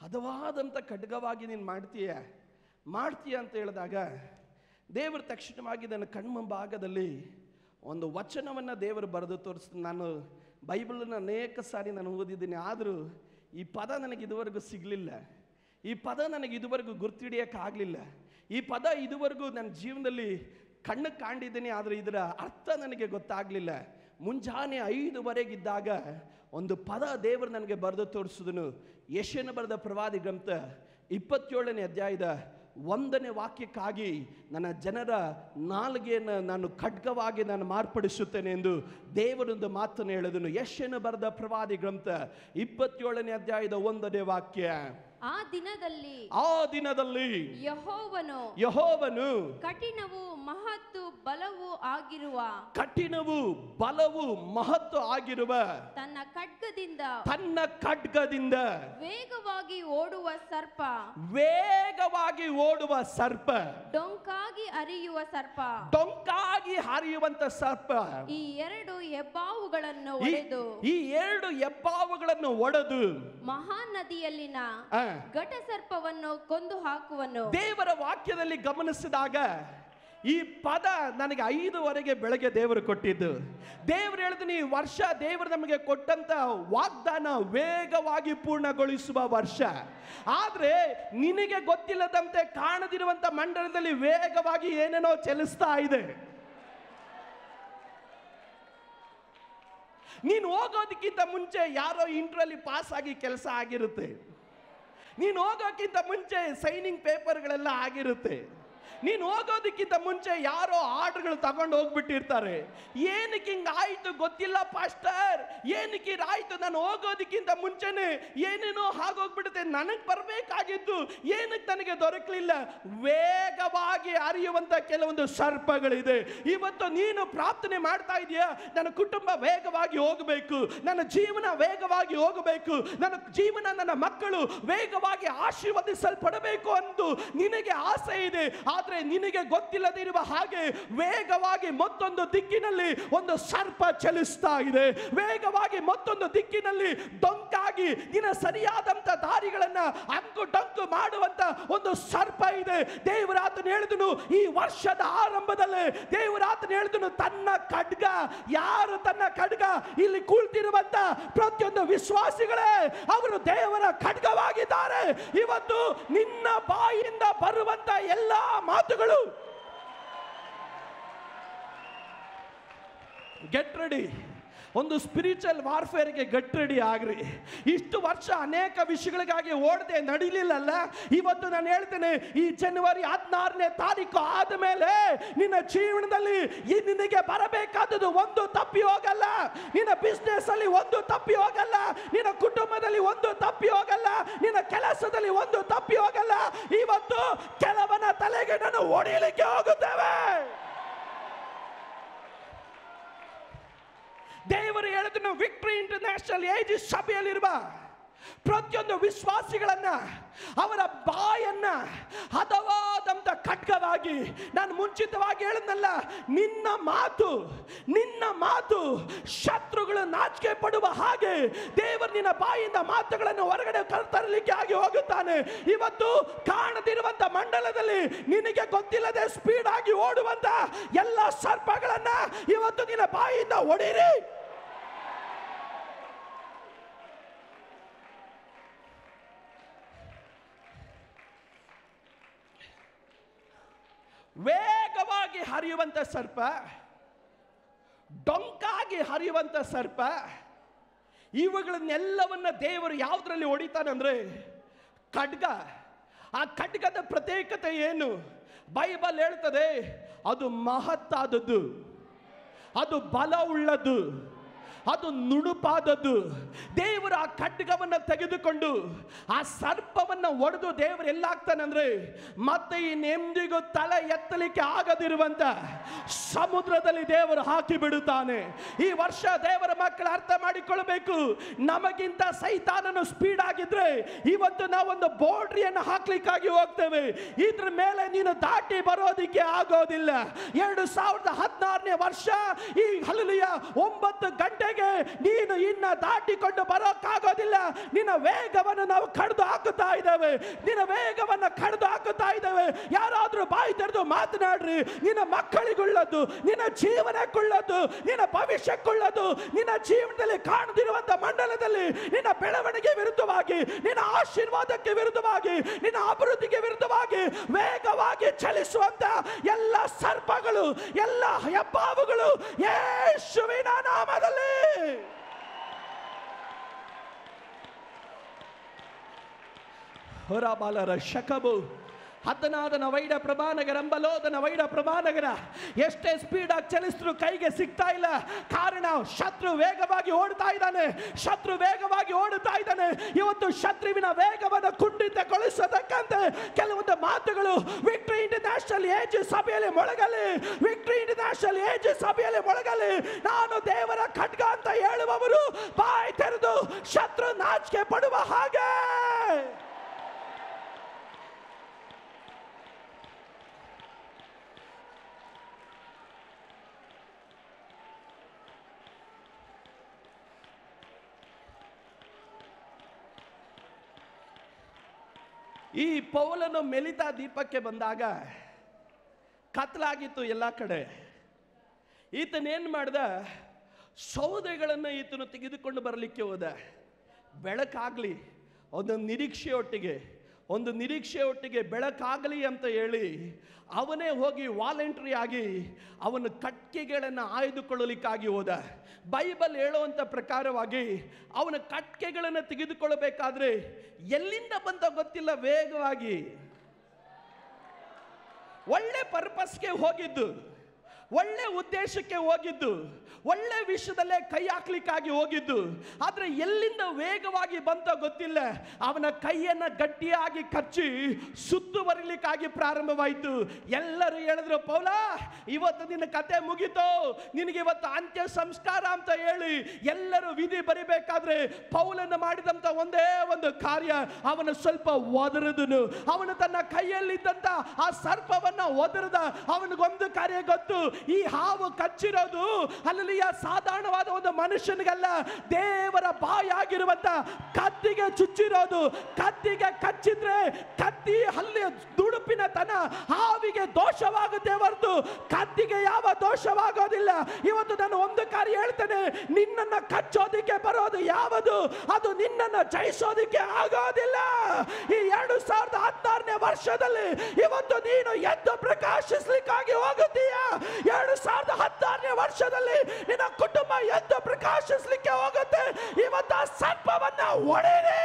ಹದವಾದಂಥ ಖಡ್ಗವಾಗಿ ನೀನು ಮಾಡ್ತೀಯ ಅಂತ ಹೇಳಿದಾಗ ದೇವರು ತಕ್ಷಣವಾಗಿ ನನ್ನ ಕಣ್ಮುಂಭಾಗದಲ್ಲಿ ಒಂದು ವಚನವನ್ನು ದೇವರು ಬರೆದು ತೋರಿಸ್ತೀನಿ. ನಾನು ಬೈಬಲನ್ನು ಅನೇಕ ಸಾರಿ ನಾನು ಓದಿದ್ದೀನಿ, ಆದರೂ ಈ ಪದ ನನಗೆ ಇದುವರೆಗೂ ಸಿಗಲಿಲ್ಲ, ಈ ಪದ ನನಗೆ ಇದುವರೆಗೂ ಗುರ್ತಿಡಿಯೋಕ್ಕಾಗಲಿಲ್ಲ, ಈ ಪದ ಇದುವರೆಗೂ ನನ್ನ ಜೀವನದಲ್ಲಿ ಕಣ್ಣಿಗೆ ಕಾಣಿದ್ದೀನಿ, ಆದರೆ ಇದರ ಅರ್ಥ ನನಗೆ ಗೊತ್ತಾಗಲಿಲ್ಲ. ಮುಂಜಾನೆ 5:15 ಒಂದು ಪದ ದೇವರು ನನಗೆ ಬರೆದು ತೋರಿಸಿದನು. ಯೆಶಾಯನ ಬರೆದ ಪ್ರವಾದಿ ಗ್ರಂಥ 27ನೇ ಅಧ್ಯಾಯದ 1ನೇ ವಾಕ್ಯಕ್ಕಾಗಿ ನನ್ನ ಜನರ ನಾಲಿಗೆಯನ್ನು ನಾನು ಖಡ್ಗವಾಗಿ ನಾನು ಮಾರ್ಪಡಿಸುತ್ತೇನೆ ಎಂದು ದೇವರೊಂದು ಮಾತನ್ನು ಹೇಳಿದನು. ಯೆಶಾಯನ ಬರೆದ ಪ್ರವಾದಿ ಗ್ರಂಥ 27ನೇ ಅಧ್ಯಾಯದ 1ನೇ ವಾಕ್ಯ. ಆ ದಿನದಲ್ಲಿ ಯೆಹೋವನು ಕಠಿಣವೂ ಮಹತ್ತು ಬಲವೂ ಆಗಿರುವ ತನ್ನ ಖಡ್ಗದಿಂದ ವೇಗವಾಗಿ ಓಡುವ ಸರ್ಪ ಡೊಂಕಾಗಿ ಹರಿಯುವಂತ ಸರ್ಪ ಈ ಎರಡು ಹೆಬ್ಬಾವುಗಳನ್ನು ಒಡೆದು ಮಹಾನದಿಯಲ್ಲಿನ ಘಟ ಸರ್ಪವನ್ನು ಕೊಂದು ಹಾಕುವನು. ದೇವರ ವಾಕ್ಯದಲ್ಲಿ ಗಮನಿಸಿದಾಗ ಈ ಪದ ನನಗೆ 5:15 ಬೆಳಗ್ಗೆ ದೇವರು ಕೊಟ್ಟಿದ್ದು. ದೇವರು ಹೇಳಿದನು, ಈ ವರ್ಷ ದೇವರು ನಮಗೆ ಕೊಟ್ಟಂತ ವಾಗ್ದಾನ ವೇಗವಾಗಿ ಪೂರ್ಣಗೊಳಿಸುವ ವರ್ಷ. ಆದ್ರೆ ನಿನಗೆ ಗೊತ್ತಿಲ್ಲದಂತೆ ಕಾಣದಿರುವಂತ ಮಂಡಲದಲ್ಲಿ ವೇಗವಾಗಿ ಏನೇನೋ ಚಲಿಸ್ತಾ ಇದೆ. ನೀನು ಹೋಗೋದಕ್ಕಿಂತ ಮುಂಚೆ ಯಾರೋ ಇಂಟ್ರಲ್ಲಿ ಪಾಸ್ ಆಗಿ ಕೆಲಸ ಆಗಿರುತ್ತೆ, ನೀನು ಹೋಗೋಕ್ಕಿಂತ ಮುಂಚೆ ಸೈನಿಂಗ್ ಪೇಪರ್ಗಳೆಲ್ಲ ಆಗಿರುತ್ತೆ, ನೀನು ಹೋಗೋದಕ್ಕಿಂತ ಮುಂಚೆ ಯಾರೋ ಆರ್ಡರ್ಗಳು ತಗೊಂಡು ಹೋಗ್ಬಿಟ್ಟಿರ್ತಾರೆ. ಏನಕ್ಕೆ ಹಿಂಗೆ ಆಯ್ತು ಗೊತ್ತಿಲ್ಲ ಪಾಸ್ಟರ್, ಏನಕ್ಕೆ ಆಯ್ತು, ನಾನು ಹೋಗೋದಕ್ಕಿಂತ ಮುಂಚೆನೆ ಏನೇನೋ ಆಗೋಗ್ಬಿಡುತ್ತೆ, ನನಗೆ ಬರಬೇಕಾಗಿತ್ತು ಏನಕ್ಕೆ ನನಗೆ ದೊರಕಲಿಲ್ಲ. ವೇಗವಾಗಿ ಹರಿಯುವಂತ ಕೆಲವೊಂದು ಸರ್ಪಗಳಿದೆ. ಇವತ್ತು ನೀನು ಪ್ರಾರ್ಥನೆ ಮಾಡ್ತಾ ಇದೆಯಾ, ನನ್ನ ಕುಟುಂಬ ವೇಗವಾಗಿ ಹೋಗಬೇಕು, ನನ್ನ ಜೀವನ ವೇಗವಾಗಿ ಹೋಗಬೇಕು, ನನ್ನ ಜೀವನ ನನ್ನ ಮಕ್ಕಳು ವೇಗವಾಗಿ ಆಶೀರ್ವದಿಸಲ್ಪಡಬೇಕು ಎಂದು ನಿನಗೆ ಆಸೆ ಇದೆ. ಆದರೆ ನಿನಗೆ ಗೊತ್ತಿಲ್ಲದಿರುವ ಹಾಗೆ ವೇಗವಾಗಿ ಮತ್ತೊಂದು ದಿಕ್ಕಿನಲ್ಲಿ ಒಂದು ಸರ್ಪ ಚಲಿಸ್ತಾ ಇದೆ. ವೇಗವಾಗಿ ಮತ್ತೊಂದು ದಿಕ್ಕಿನಲ್ಲಿ ಡೊಂಕಾಗಿ ನಿನ್ನ ಸರಿಯಾದಂತ ದಾರಿಗಳನ್ನ ಅಂಕು ಡೊಂಕು ಮಾಡುವಂತ ಒಂದು ಸರ್ಪ ಇದೆ. ದೇವರಾತನು ಹೇಳಿದನು, ಈ ವರ್ಷದ ಆರಂಭದಲ್ಲಿ ದೇವರಾತನು ಹೇಳಿದನು, ತನ್ನ ಖಡ್ಗ, ಯಾರು ತನ್ನ ಖಡ್ಗ, ಇಲ್ಲಿ ಕುಳಿತಿರುವಂತ ಪ್ರತಿಯೊಂದು ವಿಶ್ವಾಸಿಗಳೇ ಅವರು ದೇವರ ಖಡ್ಗವಾಗಿದ್ದಾರೆ. ಇವತ್ತು ನಿನ್ನ ಬಾಯಿಂದ ಬರುವಂತ ಎಲ್ಲ ಮಾತುಗಳು ಗೆಟ್ ರೆಡಿ, ಒಂದು ಸ್ಪಿರಿಚುವಲ್ ವಾರ್ಫೇರ್ಗೆ ಗೆಟ್ ರೆಡಿ ಆಗ್ರಿ. ಇಷ್ಟು ವರ್ಷ ಅನೇಕ ವಿಷಯಗಳಿಗಾಗಿ ಓಡದೆ ನಡೀಲಿಲ್ಲಲ್ಲ. ಇವತ್ತು ನಾನು ಹೇಳ್ತೇನೆ, ಈ ಜನವರಿ 16ನೇ ತಾರೀಕು ಆದ ಮೇಲೆ ನಿನ್ನ ಜೀವನದಲ್ಲಿ ನಿನಗೆ ಬರಬೇಕಾದದ್ದು ಒಂದು ತಪ್ಪಿ ಹೋಗಲ್ಲ. ನಿನ್ನ ಬಿಸ್ನೆಸ್ ಅಲ್ಲಿ ಒಂದು ತಪ್ಪಿ ಹೋಗಲ್ಲ, ನಿನ್ನ ಕುಟುಂಬದಲ್ಲಿ ಒಂದು ತಪ್ಪಿ ಹೋಗಲ್ಲ, ನಿನ್ನ ಕೆಲಸದಲ್ಲಿ ಒಂದು ತಪ್ಪಿ ಹೋಗಲ್ಲ. ಇವತ್ತು ಕೆಲವನ ತಲೆಗೆ ನಾನು ಹೊಡೆಯಲಿಕ್ಕೆ ಹೋಗುತ್ತೇವೆ. ದೇವರು ಹೇಳಿದನು, ವಿಕ್ಟರಿ ಇಂಟರ್ನ್ಯಾಷನಲ್ ಏಜ್ ಸಭೆಯಲ್ಲಿರುವ ಪ್ರತಿಯೊಂದು ವಿಶ್ವಾಸಿಗಳನ್ನ ಅವರ ಬಾಯನ್ನ ಹದವಾದಂತ ಖಡ್ಗವಾಗಿ, ನಾನು ಮುಂಚಿತವಾಗಿ ಹೇಳಿದ್ನಲ್ಲ, ನಿನ್ನ ಮಾತು ಶತ್ರುಗಳು ನಾಚಿಕೆ ಪಡುವ ಹಾಗೆ ದೇವರು ನಿನ್ನ ಬಾಯಿಂದ ಮಾತುಗಳನ್ನು ಹೊರಗಡೆ ತರಲಿಕ್ಕೆ ಆಗಿ ಹೋಗುತ್ತಾನೆ. ಇವತ್ತು ಕಾಣದಿರುವಂತ ಮಂಡಲದಲ್ಲಿ ನಿನಗೆ ಗೊತ್ತಿಲ್ಲದೆ ಸ್ಪೀಡ್ ಆಗಿ ಓಡುವಂತ ಎಲ್ಲ ಸರ್ಪಗಳನ್ನ ಇವತ್ತು ನಿನ್ನ ಬಾಯಿಂದ ಹೊಡೀರಿ. ವೇಗವಾಗಿ ಹರಿಯುವಂತ ಸರ್ಪ, ಡೊಂಕಾಗಿ ಹರಿಯುವಂತ ಸರ್ಪ, ಇವುಗಳನ್ನೆಲ್ಲವನ್ನ ದೇವರು ಯಾವುದರಲ್ಲಿ ಹೊಡಿತಾನಂದ್ರೆ ಖಡ್ಗ. ಆ ಖಡ್ಗದ ಪ್ರತ್ಯೇಕತೆ ಏನು? ಬೈಬಲ್ ಹೇಳ್ತದೆ, ಅದು ಮಹತ್ತಾದದ್ದು, ಅದು ಬಲ ಉಳ್ಳದ್ದು, ಅದು ನುಣುಪಾದದ್ದು. ದೇವರು ಆ ಖಡ್ಗವನ್ನು ತೆಗೆದುಕೊಂಡು ಆ ಸರ್ಪವನ್ನು ಒಡೆದು ದೇವರು ಎಲ್ಲಾಗ್ತಾನೆ ಅಂದ್ರೆ ಮತ್ತೆ ಇನ್ನೆಂದಿಗೂ ತಲೆ ಎತ್ತಲಿಕ್ಕೆ ಆಗದಿರುವಂತ ಸಮುದ್ರದಲ್ಲಿ ದೇವರು ಹಾಕಿ ಬಿಡುತ್ತಾನೆ. ಈ ವರ್ಷ ದೇವರ ಮಕ್ಕಳು ಅರ್ಥ ಮಾಡಿಕೊಳ್ಳಬೇಕು, ನಮಗಿಂತ ಸೈತಾನನು ಸ್ಪೀಡ್ ಆಗಿದ್ರೆ ಇವತ್ತು ನಾವೊಂದು ಬೌಂಡ್ರಿಯನ್ನು ಹಾಕ್ಲಿಕ್ಕಾಗಿ ಹೋಗ್ತೇವೆ. ಇದ್ರ ಮೇಲೆ ನೀನು ದಾಟಿ ಬರೋದಿಕ್ಕೆ ಆಗೋದಿಲ್ಲ. 2016ನೇ ವರ್ಷ ಈ ಹಲ್ಲೆಲೂಯಾ 9 ಗಂಟೆಗೆ ನೀನು ಇನ್ನ ದಾಟಿಕೊಂಡು ಬರೋಕ್ಕಾಗೋದಿಲ್ಲ. ನಿನ್ನ ವೇಗವನ್ನು ನಾವು ಕಡಿದು ಹಾಕುತ್ತಾ ಇದ್ದೇವೆ, ನಿನ್ನ ವೇಗವನ್ನು ಕಡಿದು ಹಾಕುತ್ತಾ ಇದ್ದೇವೆ. ಯಾರಾದ್ರೂ ಬಾಯಿ ತೆರೆದು ಮಾತನಾಡ್ರಿ. ನಿನ್ನ ಮಕ್ಕಳಿಗುಳ್ಳದ್ದು, ನಿನ್ನ ಜೀವನಕ್ಕುಳ್ಳದ್ದು, ನಿನ್ನ ಭವಿಷ್ಯಕ್කුಳ್ಳದ್ದು, ನಿನ್ನ ಜೀವನದಲ್ಲಿ ಕಾಣದಿರುವಂತ ಮಂಡಲದಲ್ಲಿ ನಿನ್ನ ಬೆಳವಣಿಗೆ ವಿರುದ್ಧವಾಗಿ, ನಿನ್ನ ಆಶೀರ್ವಾದಕ್ಕೆ ವಿರುದ್ಧವಾಗಿ, ನಿನ್ನ ಅಭಿವೃದ್ಧಿಗೆ ವಿರುದ್ಧವಾಗಿ ವೇಗವಾಗಿ ಚಲಿಸುವಂತ ಎಲ್ಲ ಸರ್ಪಗಳು, ಎಲ್ಲ ಹೆಬ್ಬಾವುಗಳು ಯೇಸುವಿನ ನಾಮದಲ್ಲಿ ಹೊರಬಾಲರ ಶಕಬು ಹದ್ದನಾದನ ವೈಡ ಪ್ರಭಾನಗರಂಬಲೋದನ ವೈಡ ಪ್ರಭಾನಗರ ಎಷ್ಟೇ ಸ್ಪೀಡ್ ಆಗಿ ಚಲಿಸಿದ್ರು ಕೈಗೆ ಸಿಗ್ತಾ ಇಲ್ಲ. ಕಾರಣ ಶತ್ರು ವೇಗವಾಗಿ ಓಡ್ತಾ ಇದ್ದಾನೆ, ಶತ್ರು ವೇಗವಾಗಿ ಓಡುತ್ತಾ ಇದ್ದಾನೆ. ಇವತ್ತು ಶತ್ರುವಿನ ವೇಗವನ್ನು ಕುಂಠಿತಗೊಳಿಸತಕ್ಕಂತೆ ಕೆಲವೊಂದು ಮಾತುಗಳು ವಿಕ್ಟರಿ ಇಂಟರ್ನ್ಯಾಷನಲ್ ಏಜ್ ಸಭೆಯಲ್ಲಿ ಮೊಳಗಲಿ, ವಿಕ್ಟರಿ ಇಂಟರ್ನ್ಯಾಷನಲ್ ಏಜ್ ಸಭೆಯಲ್ಲಿ ಮೊಳಗಲಿ. ನಾನು ದೇವರ ಖಡ್ಗ ಅಂತ ಹೇಳುವವರು ಬಾಯಿ ತೆರೆದು ಶತ್ರು ನಾಚಿಕೆ ಪಡುವ ಹಾಗೆ ಈ ಪೌಲನು ಮೆಲಿತಾ ದೀಪಕ್ಕೆ ಬಂದಾಗ ಕತ್ಲಾಗಿತ್ತು ಎಲ್ಲ ಕಡೆ. ಈತನೇನು ಮಾಡ್ದ, ಸೌದೆಗಳನ್ನು ಈತನು ತೆಗೆದುಕೊಂಡು ಬರಲಿಕ್ಕೆ ಹೋದ. ಬೆಳಕಾಗಲಿ ಒಂದು ನಿರೀಕ್ಷೆಯೊಟ್ಟಿಗೆ ಬೆಳಕಾಗಲಿ ಅಂತ ಹೇಳಿ ಅವನೇ ಹೋಗಿ ವಾಲಂಟ್ರಿ ಆಗಿ ಅವನ ಕಟ್ಕೆಗಳನ್ನು ಆಯ್ದುಕೊಳ್ಳಲಿಕ್ಕಾಗಿ ಹೋದ. ಬೈಬಲ್ ಹೇಳುವಂಥ ಪ್ರಕಾರವಾಗಿ ಅವನ ಕಟ್ಕೆಗಳನ್ನು ತೆಗೆದುಕೊಳ್ಳಬೇಕಾದ್ರೆ ಎಲ್ಲಿಂದ ಬಂತ ಗೊತ್ತಿಲ್ಲ, ವೇಗವಾಗಿ ಒಳ್ಳೆ ಪರ್ಪಸ್ಗೆ ಹೋಗಿದ್ದು, ಒಳ್ಳೆ ಉದ್ದೇಶಕ್ಕೆ ಹೋಗಿದ್ದು, ಒಳ್ಳೆ ವಿಷಯದಲ್ಲೇ ಕೈ ಹಾಕ್ಲಿಕ್ಕಾಗಿ ಹೋಗಿದ್ದು. ಆದ್ರೆ ಎಲ್ಲಿಂದ ವೇಗವಾಗಿ ಬಂತ ಗೊತ್ತಿಲ್ಲ. ಅವನ ಕೈಯನ್ನ ಗಟ್ಟಿಯಾಗಿ ಕಚ್ಚಿ ಸುತ್ತುವರಿಲಿಕ್ಕಾಗಿ ಪ್ರಾರಂಭವಾಯಿತು. ಎಲ್ಲರೂ ಹೇಳಿದ್ರು, ಪೌಲ ಇವತ್ತು ನಿನ್ನ ಕತೆ ಮುಗಿತು, ನಿನಗೆ ಇವತ್ತು ಅಂತ್ಯ ಸಂಸ್ಕಾರ ಅಂತ ಹೇಳಿ ಎಲ್ಲರೂ ವಿಧಿ ಬರಿಬೇಕಾದ್ರೆ ಪೌಲನ್ನು ಮಾಡಿದಂತ ಒಂದೇ ಒಂದು ಕಾರ್ಯ, ಅವನು ಸ್ವಲ್ಪ ಒದರದನು. ಅವನು ತನ್ನ ಕೈಯಲ್ಲಿದ್ದಂತ ಆ ಸರ್ಪವನ್ನ ಒದರದ. ಅವನಿಗೊಂದು ಕಾರ್ಯ ಗೊತ್ತು, ಈ ಹಾವು ಕಚ್ಚಿರೋದು ಅಲ್ಲಿಯ ಸಾಧಾರಣವಾದ ಒಂದು ಮನುಷ್ಯನಿಗಲ್ಲ, ದೇವರ ಬಾಯಾಗಿರುವಂತ ಕತ್ತಿಗೆ ಚುಚ್ಚಿರೋದು. ಕತ್ತಿಗೆ ಕಚ್ಚಿದ್ರೆ ಕತ್ತಿ ಹಲ್ಲಿ ದುಡುಪಿನ ತನ ಹಾವಿಗೆ ದೋಷವಾಗುತ್ತೆ ಹೊರತು ಕತ್ತಿಗೆ ಯಾವ ದೋಷವಾಗೋದಿಲ್ಲ. ಇವತ್ತು ನಾನು ಒಂದು ಕಾರ್ಯ ಹೇಳ್ತೇನೆ, ನಿನ್ನನ್ನು ಕಚ್ಚೋದಿಕ್ಕೆ ಬರೋದು ಯಾವುದು, ಅದು ನಿನ್ನನ್ನು ಜಯಿಸೋದಿಕ್ಕೆ ಆಗೋದಿಲ್ಲ. ಈ 2016ನೇ ವರ್ಷದಲ್ಲಿ ಇವತ್ತು ನೀನು ಎದ್ದು ಪ್ರಕಾಶಿಸಲಿಕ್ಕಾಗಿ ಹೋಗುತ್ತೀಯ. 2016ನೇ ವರ್ಷದಲ್ಲಿ ನಿನ್ನ ಕುಟುಂಬ ಎದ್ದು ಪ್ರಕಾಶಿಸಲಿಕ್ಕೆ ಹೋಗುತ್ತೆ. ಇವತ್ತು ಆ ಸರ್ಪವನ್ನ ಒಡೆಯಿರಿ.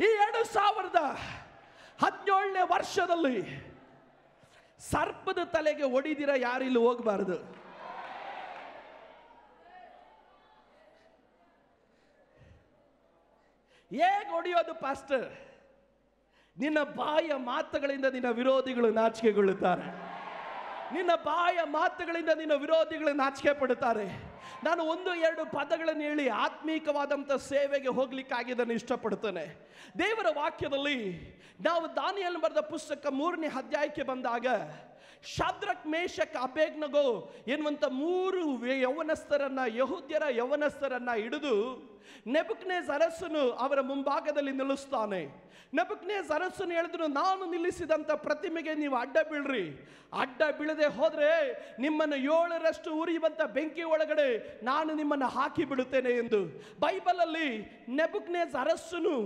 ಈ 2017ನೇ ವರ್ಷದಲ್ಲಿ ಸರ್ಪದ ತಲೆಗೆ ಹೊಡಿದಿರ ಯಾರಿಲ್ಲಿ ಹೋಗಬಾರದು. ಹೇಗೆ ಹೊಡೆಯೋದು ಪಾಸ್ಟರ್? ನಿನ್ನ ಬಾಯ ಮಾತುಗಳಿಂದ ನಿನ್ನ ವಿರೋಧಿಗಳು ನಾಚಿಕೆಗೊಳ್ಳುತ್ತಾರೆ. ನಿನ್ನ ಬಾಯ ಮಾತುಗಳಿಂದ ನಿನ್ನ ವಿರೋಧಿಗಳು ನಾಚಿಕೆ ಪಡುತ್ತಾರೆ. ನಾನು 1-2 ಪದಗಳನ್ನು ಹೇಳಿ ಆತ್ಮೀಕವಾದಂಥ ಸೇವೆಗೆ ಹೋಗ್ಲಿಕ್ಕಾಗಿ ಇದನ್ನು ಇಷ್ಟಪಡುತ್ತೇನೆ. ದೇವರ ವಾಕ್ಯದಲ್ಲಿ ನಾವು ದಾನಿಯೇಲನ ಬರೆದ ಪುಸ್ತಕ 3ನೇ ಅಧ್ಯಾಯಕ್ಕೆ ಬಂದಾಗ ಶಾದ್ರಕ್, ಮೇಷಕ್, ಅಬೇದ್ನೆಗೋ ಎನ್ನುವಂಥ 3 ಯೌವನಸ್ಥರನ್ನ, ಯಹೂದ್ಯರ ಯೌವನಸ್ಥರನ್ನ ಹಿಡಿದು ನೆಬೂಕದ್ನೆಚ್ಚರ್ ಅರಸನು ಅವರ ಮುಂಭಾಗದಲ್ಲಿ ನಿಲ್ಲಿಸ್ತಾನೆ. ನೆಬೂಕದ್ನೆಚ್ಚರ್ ಅರಸನು ಹೇಳಿದ್ರು, ನಾನು ನಿಲ್ಲಿಸಿದಂಥ ಪ್ರತಿಮೆಗೆ ನೀವು ಅಡ್ಡ ಬೀಳ್ರಿ, ಅಡ್ಡ ಬೀಳದೆ ಹೋದ್ರೆ ನಿಮ್ಮನ್ನು 7ರಷ್ಟು ಉರಿಯುವಂತ ಬೆಂಕಿ ಒಳಗಡೆ ನಾನು ನಿಮ್ಮನ್ನು ಹಾಕಿ ಬಿಡುತ್ತೇನೆ ಎಂದು. ಬೈಬಲಲ್ಲಿ ನೆಬೂಕದ್ನೆಚ್ಚರ್ ಅರಸನು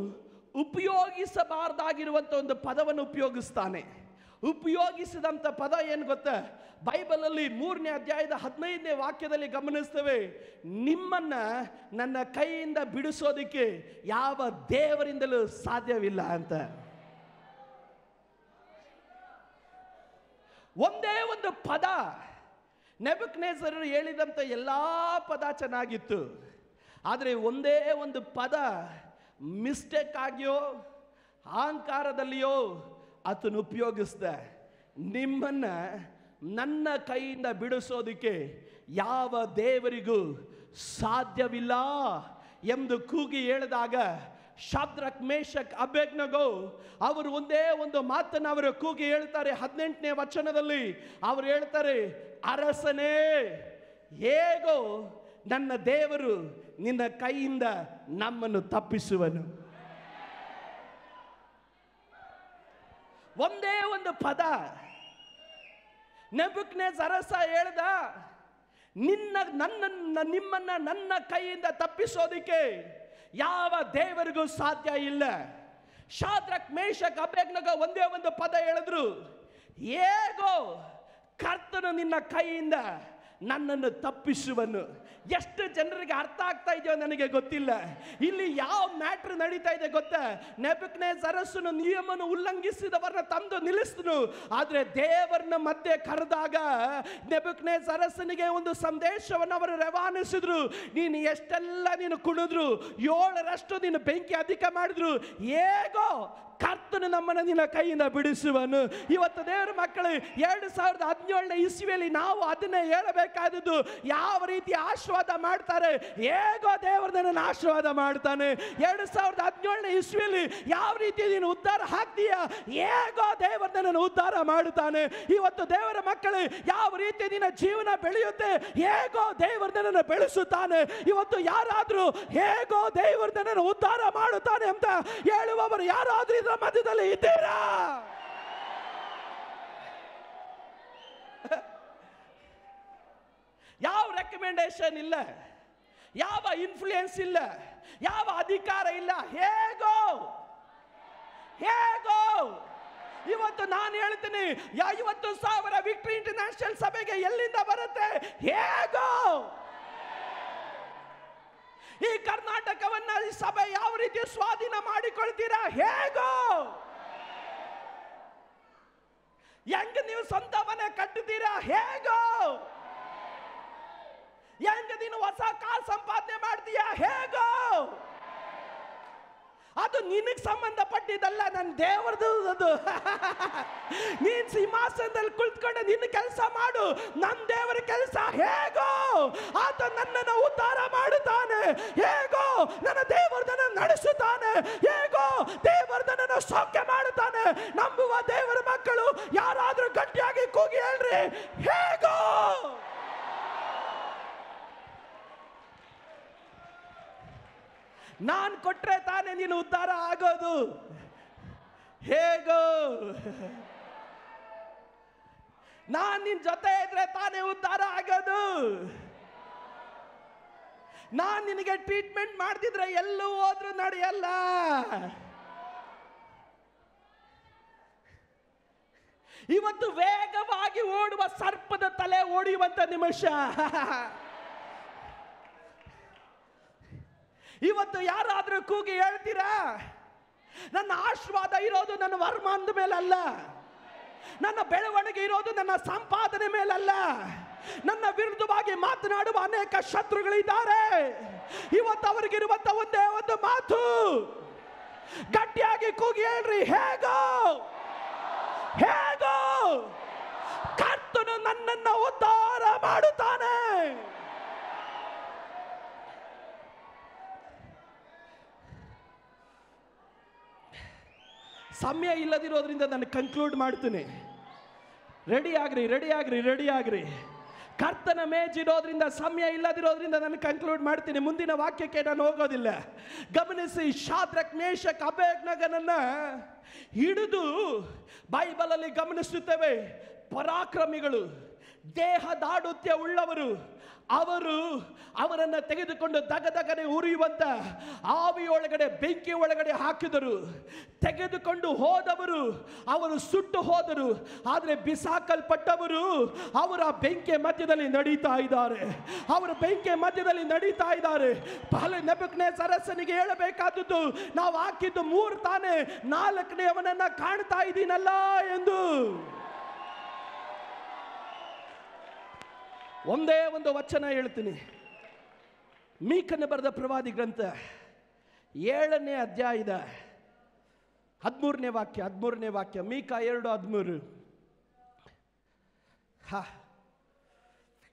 ಉಪಯೋಗಿಸಬಾರ್ದಾಗಿರುವಂಥ ಒಂದು ಪದವನ್ನು ಉಪಯೋಗಿಸ್ತಾನೆ. ಉಪಯೋಗಿಸಿದಂಥ ಪದ ಏನು ಗೊತ್ತಾ? ಬೈಬಲಲ್ಲಿ 3ನೇ ಅಧ್ಯಾಯದ 15ನೇ ವಾಕ್ಯದಲ್ಲಿ ಗಮನಿಸ್ತೇವೆ, ನಿಮ್ಮನ್ನ ನನ್ನ ಕೈಯಿಂದ ಬಿಡಿಸೋದಿಕ್ಕೆ ಯಾವ ದೇವರಿಂದಲೂ ಸಾಧ್ಯವಿಲ್ಲ ಅಂತ. ಒಂದೇ ಒಂದು ಪದ ನೆಬೂಕದ್ನೆಚ್ಚರರು ಹೇಳಿದಂಥ ಎಲ್ಲ ಪದ ಚೆನ್ನಾಗಿತ್ತು, ಆದರೆ ಒಂದೇ ಒಂದು ಪದ ಮಿಸ್ಟೇಕ್ ಆಗಿಯೋ ಅಹಂಕಾರದಲ್ಲಿಯೋ ಆತನು ಉಪಯೋಗಿಸ್ದ. ನಿಮ್ಮನ್ನ ನನ್ನ ಕೈಯಿಂದ ಬಿಡಿಸೋದಕ್ಕೆ ಯಾವ ದೇವರಿಗೂ ಸಾಧ್ಯವಿಲ್ಲ ಎಂದು ಕೂಗಿ ಹೇಳಿದಾಗ ಶಾದ್ರಕ್, ಮೇಷಕ್, ಅಬೇದ್ನೆಗೋ ಅವರು ಒಂದೇ ಒಂದು ಮಾತನ್ನು ಅವರು ಕೂಗಿ ಹೇಳ್ತಾರೆ. 18ನೇ ವಚನದಲ್ಲಿ ಅವರು ಹೇಳ್ತಾರೆ, ಅರಸನೇ, ಹೇಗೋ ನನ್ನ ದೇವರು ನಿನ್ನ ಕೈಯಿಂದ ನಮ್ಮನ್ನು ತಪ್ಪಿಸುವನು. ಒಂದೇ ಒಂದು ಪದ. ನೆಬೂಕದ್ನೆಚ್ಚರ ಅರಸ ಹೇಳ್ದ, ನಿಮ್ಮನ್ನ ನನ್ನ ಕೈಯಿಂದ ತಪ್ಪಿಸೋದಿಕ್ಕೆ ಯಾವ ದೇವರಿಗೂ ಸಾಧ್ಯ ಇಲ್ಲ. ಶಾದ್ರಕ್, ಮೇಷಕ್, ಅಬೇದ್ನೆಗೋ ಒಂದೇ ಒಂದು ಪದ ಹೇಳಿದ್ರು, ಹೇಗೋ ಕರ್ತನು ನಿನ್ನ ಕೈಯಿಂದ ನನ್ನನ್ನು ತಪ್ಪಿಸುವನು. ಎಷ್ಟು ಜನರಿಗೆ ಅರ್ಥ ಆಗ್ತಾ ಇದೆಯೋ ನನಗೆ ಗೊತ್ತಿಲ್ಲ. ಇಲ್ಲಿ ಯಾವ ಮ್ಯಾಟ್ರ್ ನಡೀತಾ ಇದೆ ಗೊತ್ತಾ? ನೆಬೂಕದ್ನೆಚ್ಚರ ಅರಸನು ನಿಯಮವನ್ನು ಉಲ್ಲಂಘಿಸಿದವರನ್ನ ತಂದು ನಿಲ್ಲಿಸಿದನು. ಆದರೆ ದೇವರನ್ನ ಮಧ್ಯೆ ಕರೆದಾಗ ನೆಬೂಕದ್ನೆಚ್ಚರ ಅರಸನಿಗೆ ಒಂದು ಸಂದೇಶವನ್ನು ಅವರು ರವಾನಿಸಿದ್ರು. ನೀನು ಎಷ್ಟೆಲ್ಲ ನೀನು ಕುಣಿದ್ರು, 7ರಷ್ಟು ನೀನು ಬೆಂಕಿ ಅಧಿಕ ಮಾಡಿದ್ರು, ಹೇಗೋ ಕರ್ತನು ನಮ್ಮನ್ನು ನಿನ್ನ ಕೈಯಿಂದ ಬಿಡಿಸುವನು. ಇವತ್ತು ದೇವರ ಮಕ್ಕಳು 2017ನೇ ಇಸ್ವಿಯಲ್ಲಿ ನಾವು ಅದನ್ನೇ ಹೇಳಬೇಕಾದದ್ದು. ಯಾವ ರೀತಿ ಆಶೀರ್ವಾದ ಮಾಡ್ತಾರೆ, ಹೇಗೋ ದೇವರು ನನ್ನನ್ನು ಆಶೀರ್ವಾದ ಮಾಡ್ತಾನೆ. 2017ನೇ ಇಸ್ವಿಯಲ್ಲಿ ಯಾವ ರೀತಿ ನೀನು ಉದ್ಧಾರ ಆಗ್ತೀಯಾ, ಹೇಗೋ ದೇವರು ನನ್ನನ್ನು ಉದ್ಧಾರ ಮಾಡುತ್ತಾನೆ. ಇವತ್ತು ದೇವರ ಮಕ್ಕಳು ಯಾವ ರೀತಿ ನಿನ್ನ ಜೀವನ ಬೆಳೆಯುತ್ತೆ, ಹೇಗೋ ದೇವರು ನನ್ನನ್ನು ಬೆಳೆಸುತ್ತಾನೆ. ಇವತ್ತು ಯಾರಾದರೂ ಹೇಗೋ ದೇವರು ನನ್ನನ್ನು ಉದ್ಧಾರ ಮಾಡುತ್ತಾನೆ ಅಂತ ಹೇಳುವವರು ಯಾರಾದರೂ ಇದರ ಮಧ್ಯದಲ್ಲಿ ಇದ್ದೀರಾ? ಯಾವ ರೆಕಮೆಂಡೇಶನ್ ಇಲ್ಲ, ಯಾವ ಇನ್ಫ್ಲೂಯೆನ್ಸ್ ಇಲ್ಲ, ಯಾವ ಅಧಿಕಾರ ಇಲ್ಲ. ಹೇಗೋ ಇವತ್ತು ನಾನು ಹೇಳ್ತೀನಿ, 50,000 ವಿಕ್ಟರಿ ಇಂಟರ್ನ್ಯಾಷನಲ್ ಸಭೆಗೆ ಎಲ್ಲಿಂದ ಬರುತ್ತೆ? ಹೇಗೋ ಈ ಕರ್ನಾಟಕವನ್ನ ಈ ಸಭೆ ಯಾವ ರೀತಿ ಸ್ವಾಧೀನ ಮಾಡಿಕೊಳ್ತೀರಾ? ಹೇಗೋ ಹೆಂಗ ನೀವು ಸ್ವಂತ ಮನೆ ಕಟ್ಟುತ್ತೀರಾ? ಹೇಗೋ ಹೆಂಗ ನೀನು ಹೊಸ ಕಾರ್ ಸಂಪಾದನೆ ಮಾಡ್ತೀಯಾ? ಹೇಗೋ ಅದು ನಿನಗೆ ಸಂಬಂಧಪಟ್ಟಿದ್ದಲ್ಲ, ನನ್ನ ದೇವರದು. ಅದು ನೀನ್ ಸಿಂಹಾಸನದಲ್ಲಿ ಕುಳಿತುಕೊಂಡು ನಿನ್ನ ಕೆಲಸ ಮಾಡು, ನನ್ನ ದೇವರ ಕೆಲಸ. ಹೇಗೋ ಆತ ನನ್ನನ್ನು ಉದ್ಧಾರ ಮಾಡುತ್ತಾನೆ, ಹೇಗೋ ನನ್ನ ದೇವರು ನನ್ನನ್ನು ನಡೆಸುತ್ತಾನೆ, ಹೇಗೋ ದೇವರು ನನ್ನನ್ನು ಸೌಖ್ಯ ಮಾಡುತ್ತಾನೆ. ನಂಬುವ ದೇವರ ಮಕ್ಕಳು ಯಾರಾದರೂ ಗಟ್ಟಿಯಾಗಿ ಕೂಗಿ ಹೇಳ್ರಿ, ಹೇಗೋ. ನಾನು ಕೊಟ್ರೆ ತಾನೇ ನೀನು ಉದ್ಧಾರ ಆಗೋದು. ಹೇಗೋ ನಾನು ನಿನ್ ಜೊತೆ ಇದ್ರೆ ತಾನೇ ಉದ್ಧಾರ ಆಗೋದು. ನಾನು ನಿನಗೆ ಟ್ರೀಟ್ಮೆಂಟ್ ಮಾಡ್ತಿದ್ರೆ ಎಲ್ಲೂ ಹೋದ್ರೂ ನಡೆಯಲ್ಲ. ಇವತ್ತು ವೇಗವಾಗಿ ಓಡುವ ಸರ್ಪದ ತಲೆ ಓಡಿಯುವಂತ ನಿಮಿಷ. ಇವತ್ತು ಯಾರಾದ್ರೂ ಕೂಗಿ ಹೇಳ್ತೀರಾ, ನನ್ನ ಆಶೀರ್ವಾದ ಇರೋದು ನನ್ನ ವರಮಾನದ ಮೇಲಲ್ಲ, ನನ್ನ ಬೆಳವಣಿಗೆ ಇರೋದು ನನ್ನ ಸಂಪಾದನೆ ಮೇಲಲ್ಲ, ನನ್ನ ವಿರುದ್ಧವಾಗಿ ಮಾತನಾಡುವ ಅನೇಕ ಶತ್ರುಗಳಿದ್ದಾರೆ. ಇವತ್ತು ಅವರಿಗಿರುವಂತ ಒಂದೇ ಒಂದು ಮಾತು, ಗಟ್ಟಿಯಾಗಿ ಕೂಗಿ ಹೇಳ್ರಿ, ಹೇಗೋ ಕರ್ತನು ನನ್ನನ್ನು ಉದ್ಧಾರ ಮಾಡುತ್ತಾನೆ. ಸಮಯ ಇಲ್ಲದಿರೋದ್ರಿಂದ ನಾನು ಕನ್ಕ್ಲೂಡ್ ಮಾಡ್ತೀನಿ. ರೆಡಿ ಆಗ್ರಿ. ಕರ್ತನ ಮೇಜಿರೋದ್ರಿಂದ, ಸಮಯ ಇಲ್ಲದಿರೋದ್ರಿಂದ ನಾನು ಕನ್ಕ್ಲೂಡ್ ಮಾಡ್ತೀನಿ. ಮುಂದಿನ ವಾಕ್ಯಕ್ಕೆ ನಾನು ಹೋಗೋದಿಲ್ಲ. ಗಮನಿಸಿ, ಶಾದ್ರಕ್, ಮೇಷಕ್, ಅಬೇದ್ನೆಗೋನನ್ನ ಹಿಡಿದು ಬೈಬಲಲ್ಲಿ ಗಮನಿಸುತ್ತೇವೆ. ಪರಾಕ್ರಮಿಗಳು, ದೇಹದಾಢ್ಯ ಉಳ್ಳವರು, ಅವರನ್ನು ತೆಗೆದುಕೊಂಡು ದಗದಗನೆ ಉರಿಯುವಂತ ಆವಿಯೊಳಗಡೆ, ಬೆಂಕಿ ಒಳಗಡೆ ಹಾಕಿದರು. ತೆಗೆದುಕೊಂಡು ಹೋದವರು ಅವರು ಸುಟ್ಟು ಹೋದರು, ಆದರೆ ಬಿಸಾಕಲ್ಪಟ್ಟವರು ಅವರ ಬೆಂಕಿ ಮಧ್ಯದಲ್ಲಿ ನಡೀತಾ ಇದ್ದಾರೆ. ನೆಬೂಕದ್ನೆಚ್ಚರ ಅರಸನಿಗೆ ಹೇಳಬೇಕಾದದ್ದು, ನಾವು ಹಾಕಿದ್ದು 3 ತಾನೆ, 4ನೇಯವನನ್ನ ಕಾಣ್ತಾ ಇದ್ದೀನಲ್ಲ ಎಂದು. ಒಂದೇ ಒಂದು ವಚನ ಹೇಳ್ತೀನಿ. ಮೀಕನ ಬರೆದ ಪ್ರವಾದಿ ಗ್ರಂಥ 7ನೇ ಅಧ್ಯಾಯದ 13ನೇ ವಾಕ್ಯ. ಮೀಕ 2:13.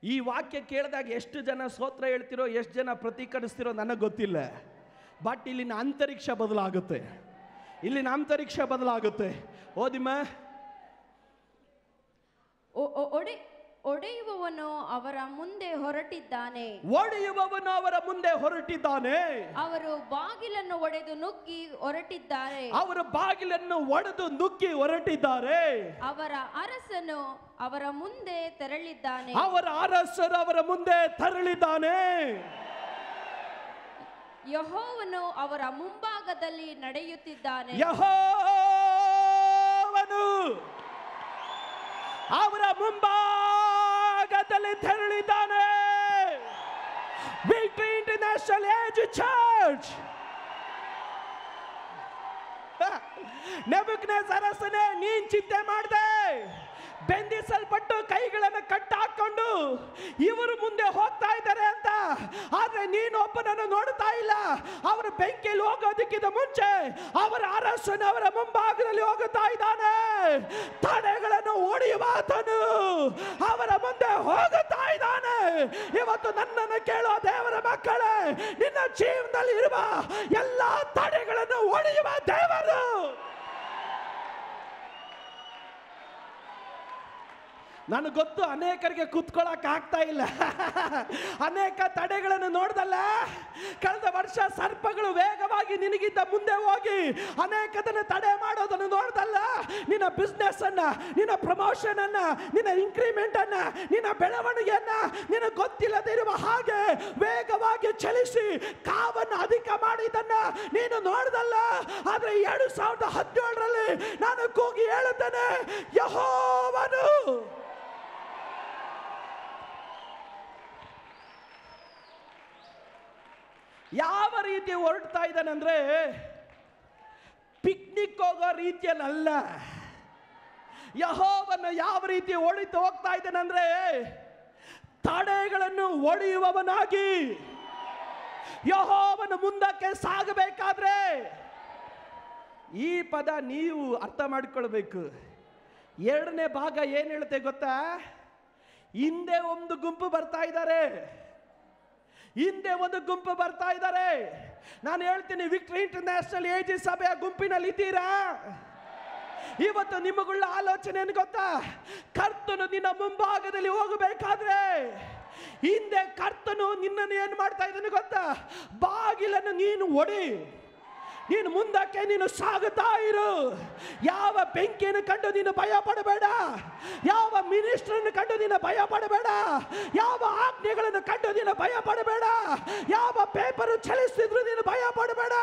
ಈ ವಾಕ್ಯ ಕೇಳಿದಾಗ ಎಷ್ಟು ಜನ ಸ್ತೋತ್ರ ಹೇಳ್ತಿರೋ, ಎಷ್ಟು ಜನ ಪ್ರತಿಕರಿಸ್ತಿರೋ ನನಗೆ ಗೊತ್ತಿಲ್ಲ. ಬಟ್ ಇಲ್ಲಿನ ಅಂತರಿಕ್ಷ ಬದಲಾಗುತ್ತೆ. ಓದಿಮ್ಮ. ಒಡೆಯುವವನು ಅವರ ಮುಂದೆ ಹೊರಟಿದ್ದಾನೆ. ಅವರು ಬಾಗಿಲನ್ನು ಒಡೆದು ನುಗ್ಗಿ ಹೊರಟಿದ್ದಾರೆ. ಅವರ ಅರಸನು ಅವರ ಮುಂದೆ ತೆರಳಿದ್ದಾನೆ. ಯೆಹೋವನು ಅವರ ಮುಂಭಾಗದಲ್ಲಿ ನಡೆಯುತ್ತಿದ್ದಾನೆ. ಅವರ ಮುಂಭಾಗದಲ್ಲಿ ತೆರಳಿದ್ದಾನೆ. Victory international age church. Nebuchadnezzar ಅರಸನೇ, ನೀನ್ ಚಿಂತೆ ಮಾಡದೆ ಬೆಂದಿಸಲ್ಪಟ್ಟು ಕೈಗಳನ್ನು ಕಟ್ಟಾಕೊಂಡು ಇವರು ಮುಂದೆ ಹೋಗ್ತಾ ಇದ್ದಾರೆ ಅಂತ. ಆದ್ರೆ ನೀನು ಒಬ್ಬನನ್ನು ನೋಡ್ತಾ ಇಲ್ಲ. ಅವರು ಬೆಂಕಿಯಲ್ಲಿ ಹೋಗೋದಕ್ಕಿಂತ ಮುಂಚೆ ಅವರ ಅರಸನು ಅವರ ಮುಂಭಾಗದಲ್ಲಿ ಹೋಗುತ್ತಾ ಇದ್ದಾನೆ. ತಡೆಗಳನ್ನು ಒಡೆಯುವ ಆತನು ಅವರ ಮುಂದೆ ಹೋಗುತ್ತಾ ಇದ್ದಾನೆ. ಇವತ್ತು ನನ್ನನ್ನು ಕೇಳೋ ದೇವರ ಮಕ್ಕಳೇ, ನಿನ್ನ ಜೀವನದಲ್ಲಿ ಇರುವ ಎಲ್ಲಾ ತಡೆಗಳನ್ನು ಒಡೆಯುವ ದೇವರು. ನನಗೆ ಗೊತ್ತು, ಅನೇಕರಿಗೆ ಕೂತ್ಕೊಳ್ಳೋಕೆ ಆಗ್ತಾ ಇಲ್ಲ. ಅನೇಕ ತಡೆಗಳನ್ನು ನೋಡ್ದಲ್ಲ. ಕಳೆದ ವರ್ಷ ಸರ್ಪಗಳು ವೇಗವಾಗಿ ನಿನಗಿಂತ ಮುಂದೆ ಹೋಗಿ ಅನೇಕದನ್ನು ತಡೆ ಮಾಡೋದನ್ನು ನೋಡ್ದಲ್ಲ. ನಿನ್ನ ಬಿಸ್ನೆಸ್ ಅನ್ನ, ನಿನ್ನ ಪ್ರಮೋಷನ್ ಅನ್ನ, ನಿನ್ನ ಇನ್ಕ್ರಿಮೆಂಟ್ ಅನ್ನ, ನಿನ್ನ ಬೆಳವಣಿಗೆಯನ್ನ ನಿನಗೆ ಗೊತ್ತಿಲ್ಲದಿರುವ ಹಾಗೆ ವೇಗವಾಗಿ ಚಲಿಸಿ ಕಾವನ್ನು ಅಧಿಕ ಮಾಡಿದ್ದನ್ನ ನೀನು ನೋಡ್ದಲ್ಲ. ಆದ್ರೆ 2017ರಲ್ಲಿ ನಾನು ಕೂಗಿ ಹೇಳುತ್ತೇನೆ, ಯೆಹೋವನು ಯಾವ ರೀತಿ ಹೊರಡ್ತಾ ಇದ್ದಾನೆ ಅಂದ್ರೆ, ಪಿಕ್ನಿಕ್ ಹೋಗೋ ರೀತಿಯಲ್ಲ. ಯೆಹೋವನು ಯಾವ ರೀತಿ ಹೊಡಿತು ಹೋಗ್ತಾ ಇದ್ದಾನೆ ಅಂದ್ರೆ, ತಡೆಗಳನ್ನು ಒಡೆಯುವವನಾಗಿ. ಯೆಹೋವನು ಮುಂದಕ್ಕೆ ಸಾಗಬೇಕಾದ್ರೆ ಈ ಪದ ನೀವು ಅರ್ಥ ಮಾಡಿಕೊಳ್ಬೇಕು. 2ನೇ ಭಾಗ ಏನ್ ಹೇಳುತ್ತೆ ಗೊತ್ತಾ? ಹಿಂದೆ ಒಂದು ಗುಂಪು ಬರ್ತಾ ಇದ್ದಾರೆ. ನಾನು ಹೇಳ್ತೀನಿ, ವಿಕ್ಟರಿ ಇಂಟರ್ನ್ಯಾಷನಲ್ ಏಜ್ ಸಭೆಯ ಗುಂಪಿನಲ್ಲಿ ಇದ್ದೀರಾ? ಇವತ್ತು ನಿಮಗುಳ್ಳ ಆಲೋಚನೆ ಏನು ಗೊತ್ತಾ? ಕರ್ತನು ನಿನ್ನ ಮುಂಭಾಗದಲ್ಲಿ ಹೋಗಬೇಕಾದ್ರೆ ಹಿಂದೆ ಕರ್ತನು ನಿನ್ನನ್ನು ಏನು ಮಾಡ್ತಾ ಇದ್ದಾನೆ ಗೊತ್ತಾ? ಬಾಗಿಲನ್ನು ನೀನು ಒಡಿ, ನೀನು ಮುಂದಕ್ಕೆ ನೀನು ಸಾಗುತ್ತಾ ಇರು. ಯಾವ ಬೆಂಕಿಯನ್ನು ಕಂಡು ನೀನು ಭಯ ಪಡಬೇಡ. ಯಾವ ಮಿನಿಸ್ಟರ್ ಕಂಡು ನೀನು ಭಯ ಪಡಬೇಡ. ಯಾವ ಆಜ್ಞೆಗಳನ್ನು ಕಂಡು ನೀನು ಭಯ ಪಡಬೇಡ. ಯಾವ ಪೇಪರ್ ಚಲಿಸಿದ್ರು ನೀನು ಭಯ ಪಡಬೇಡ.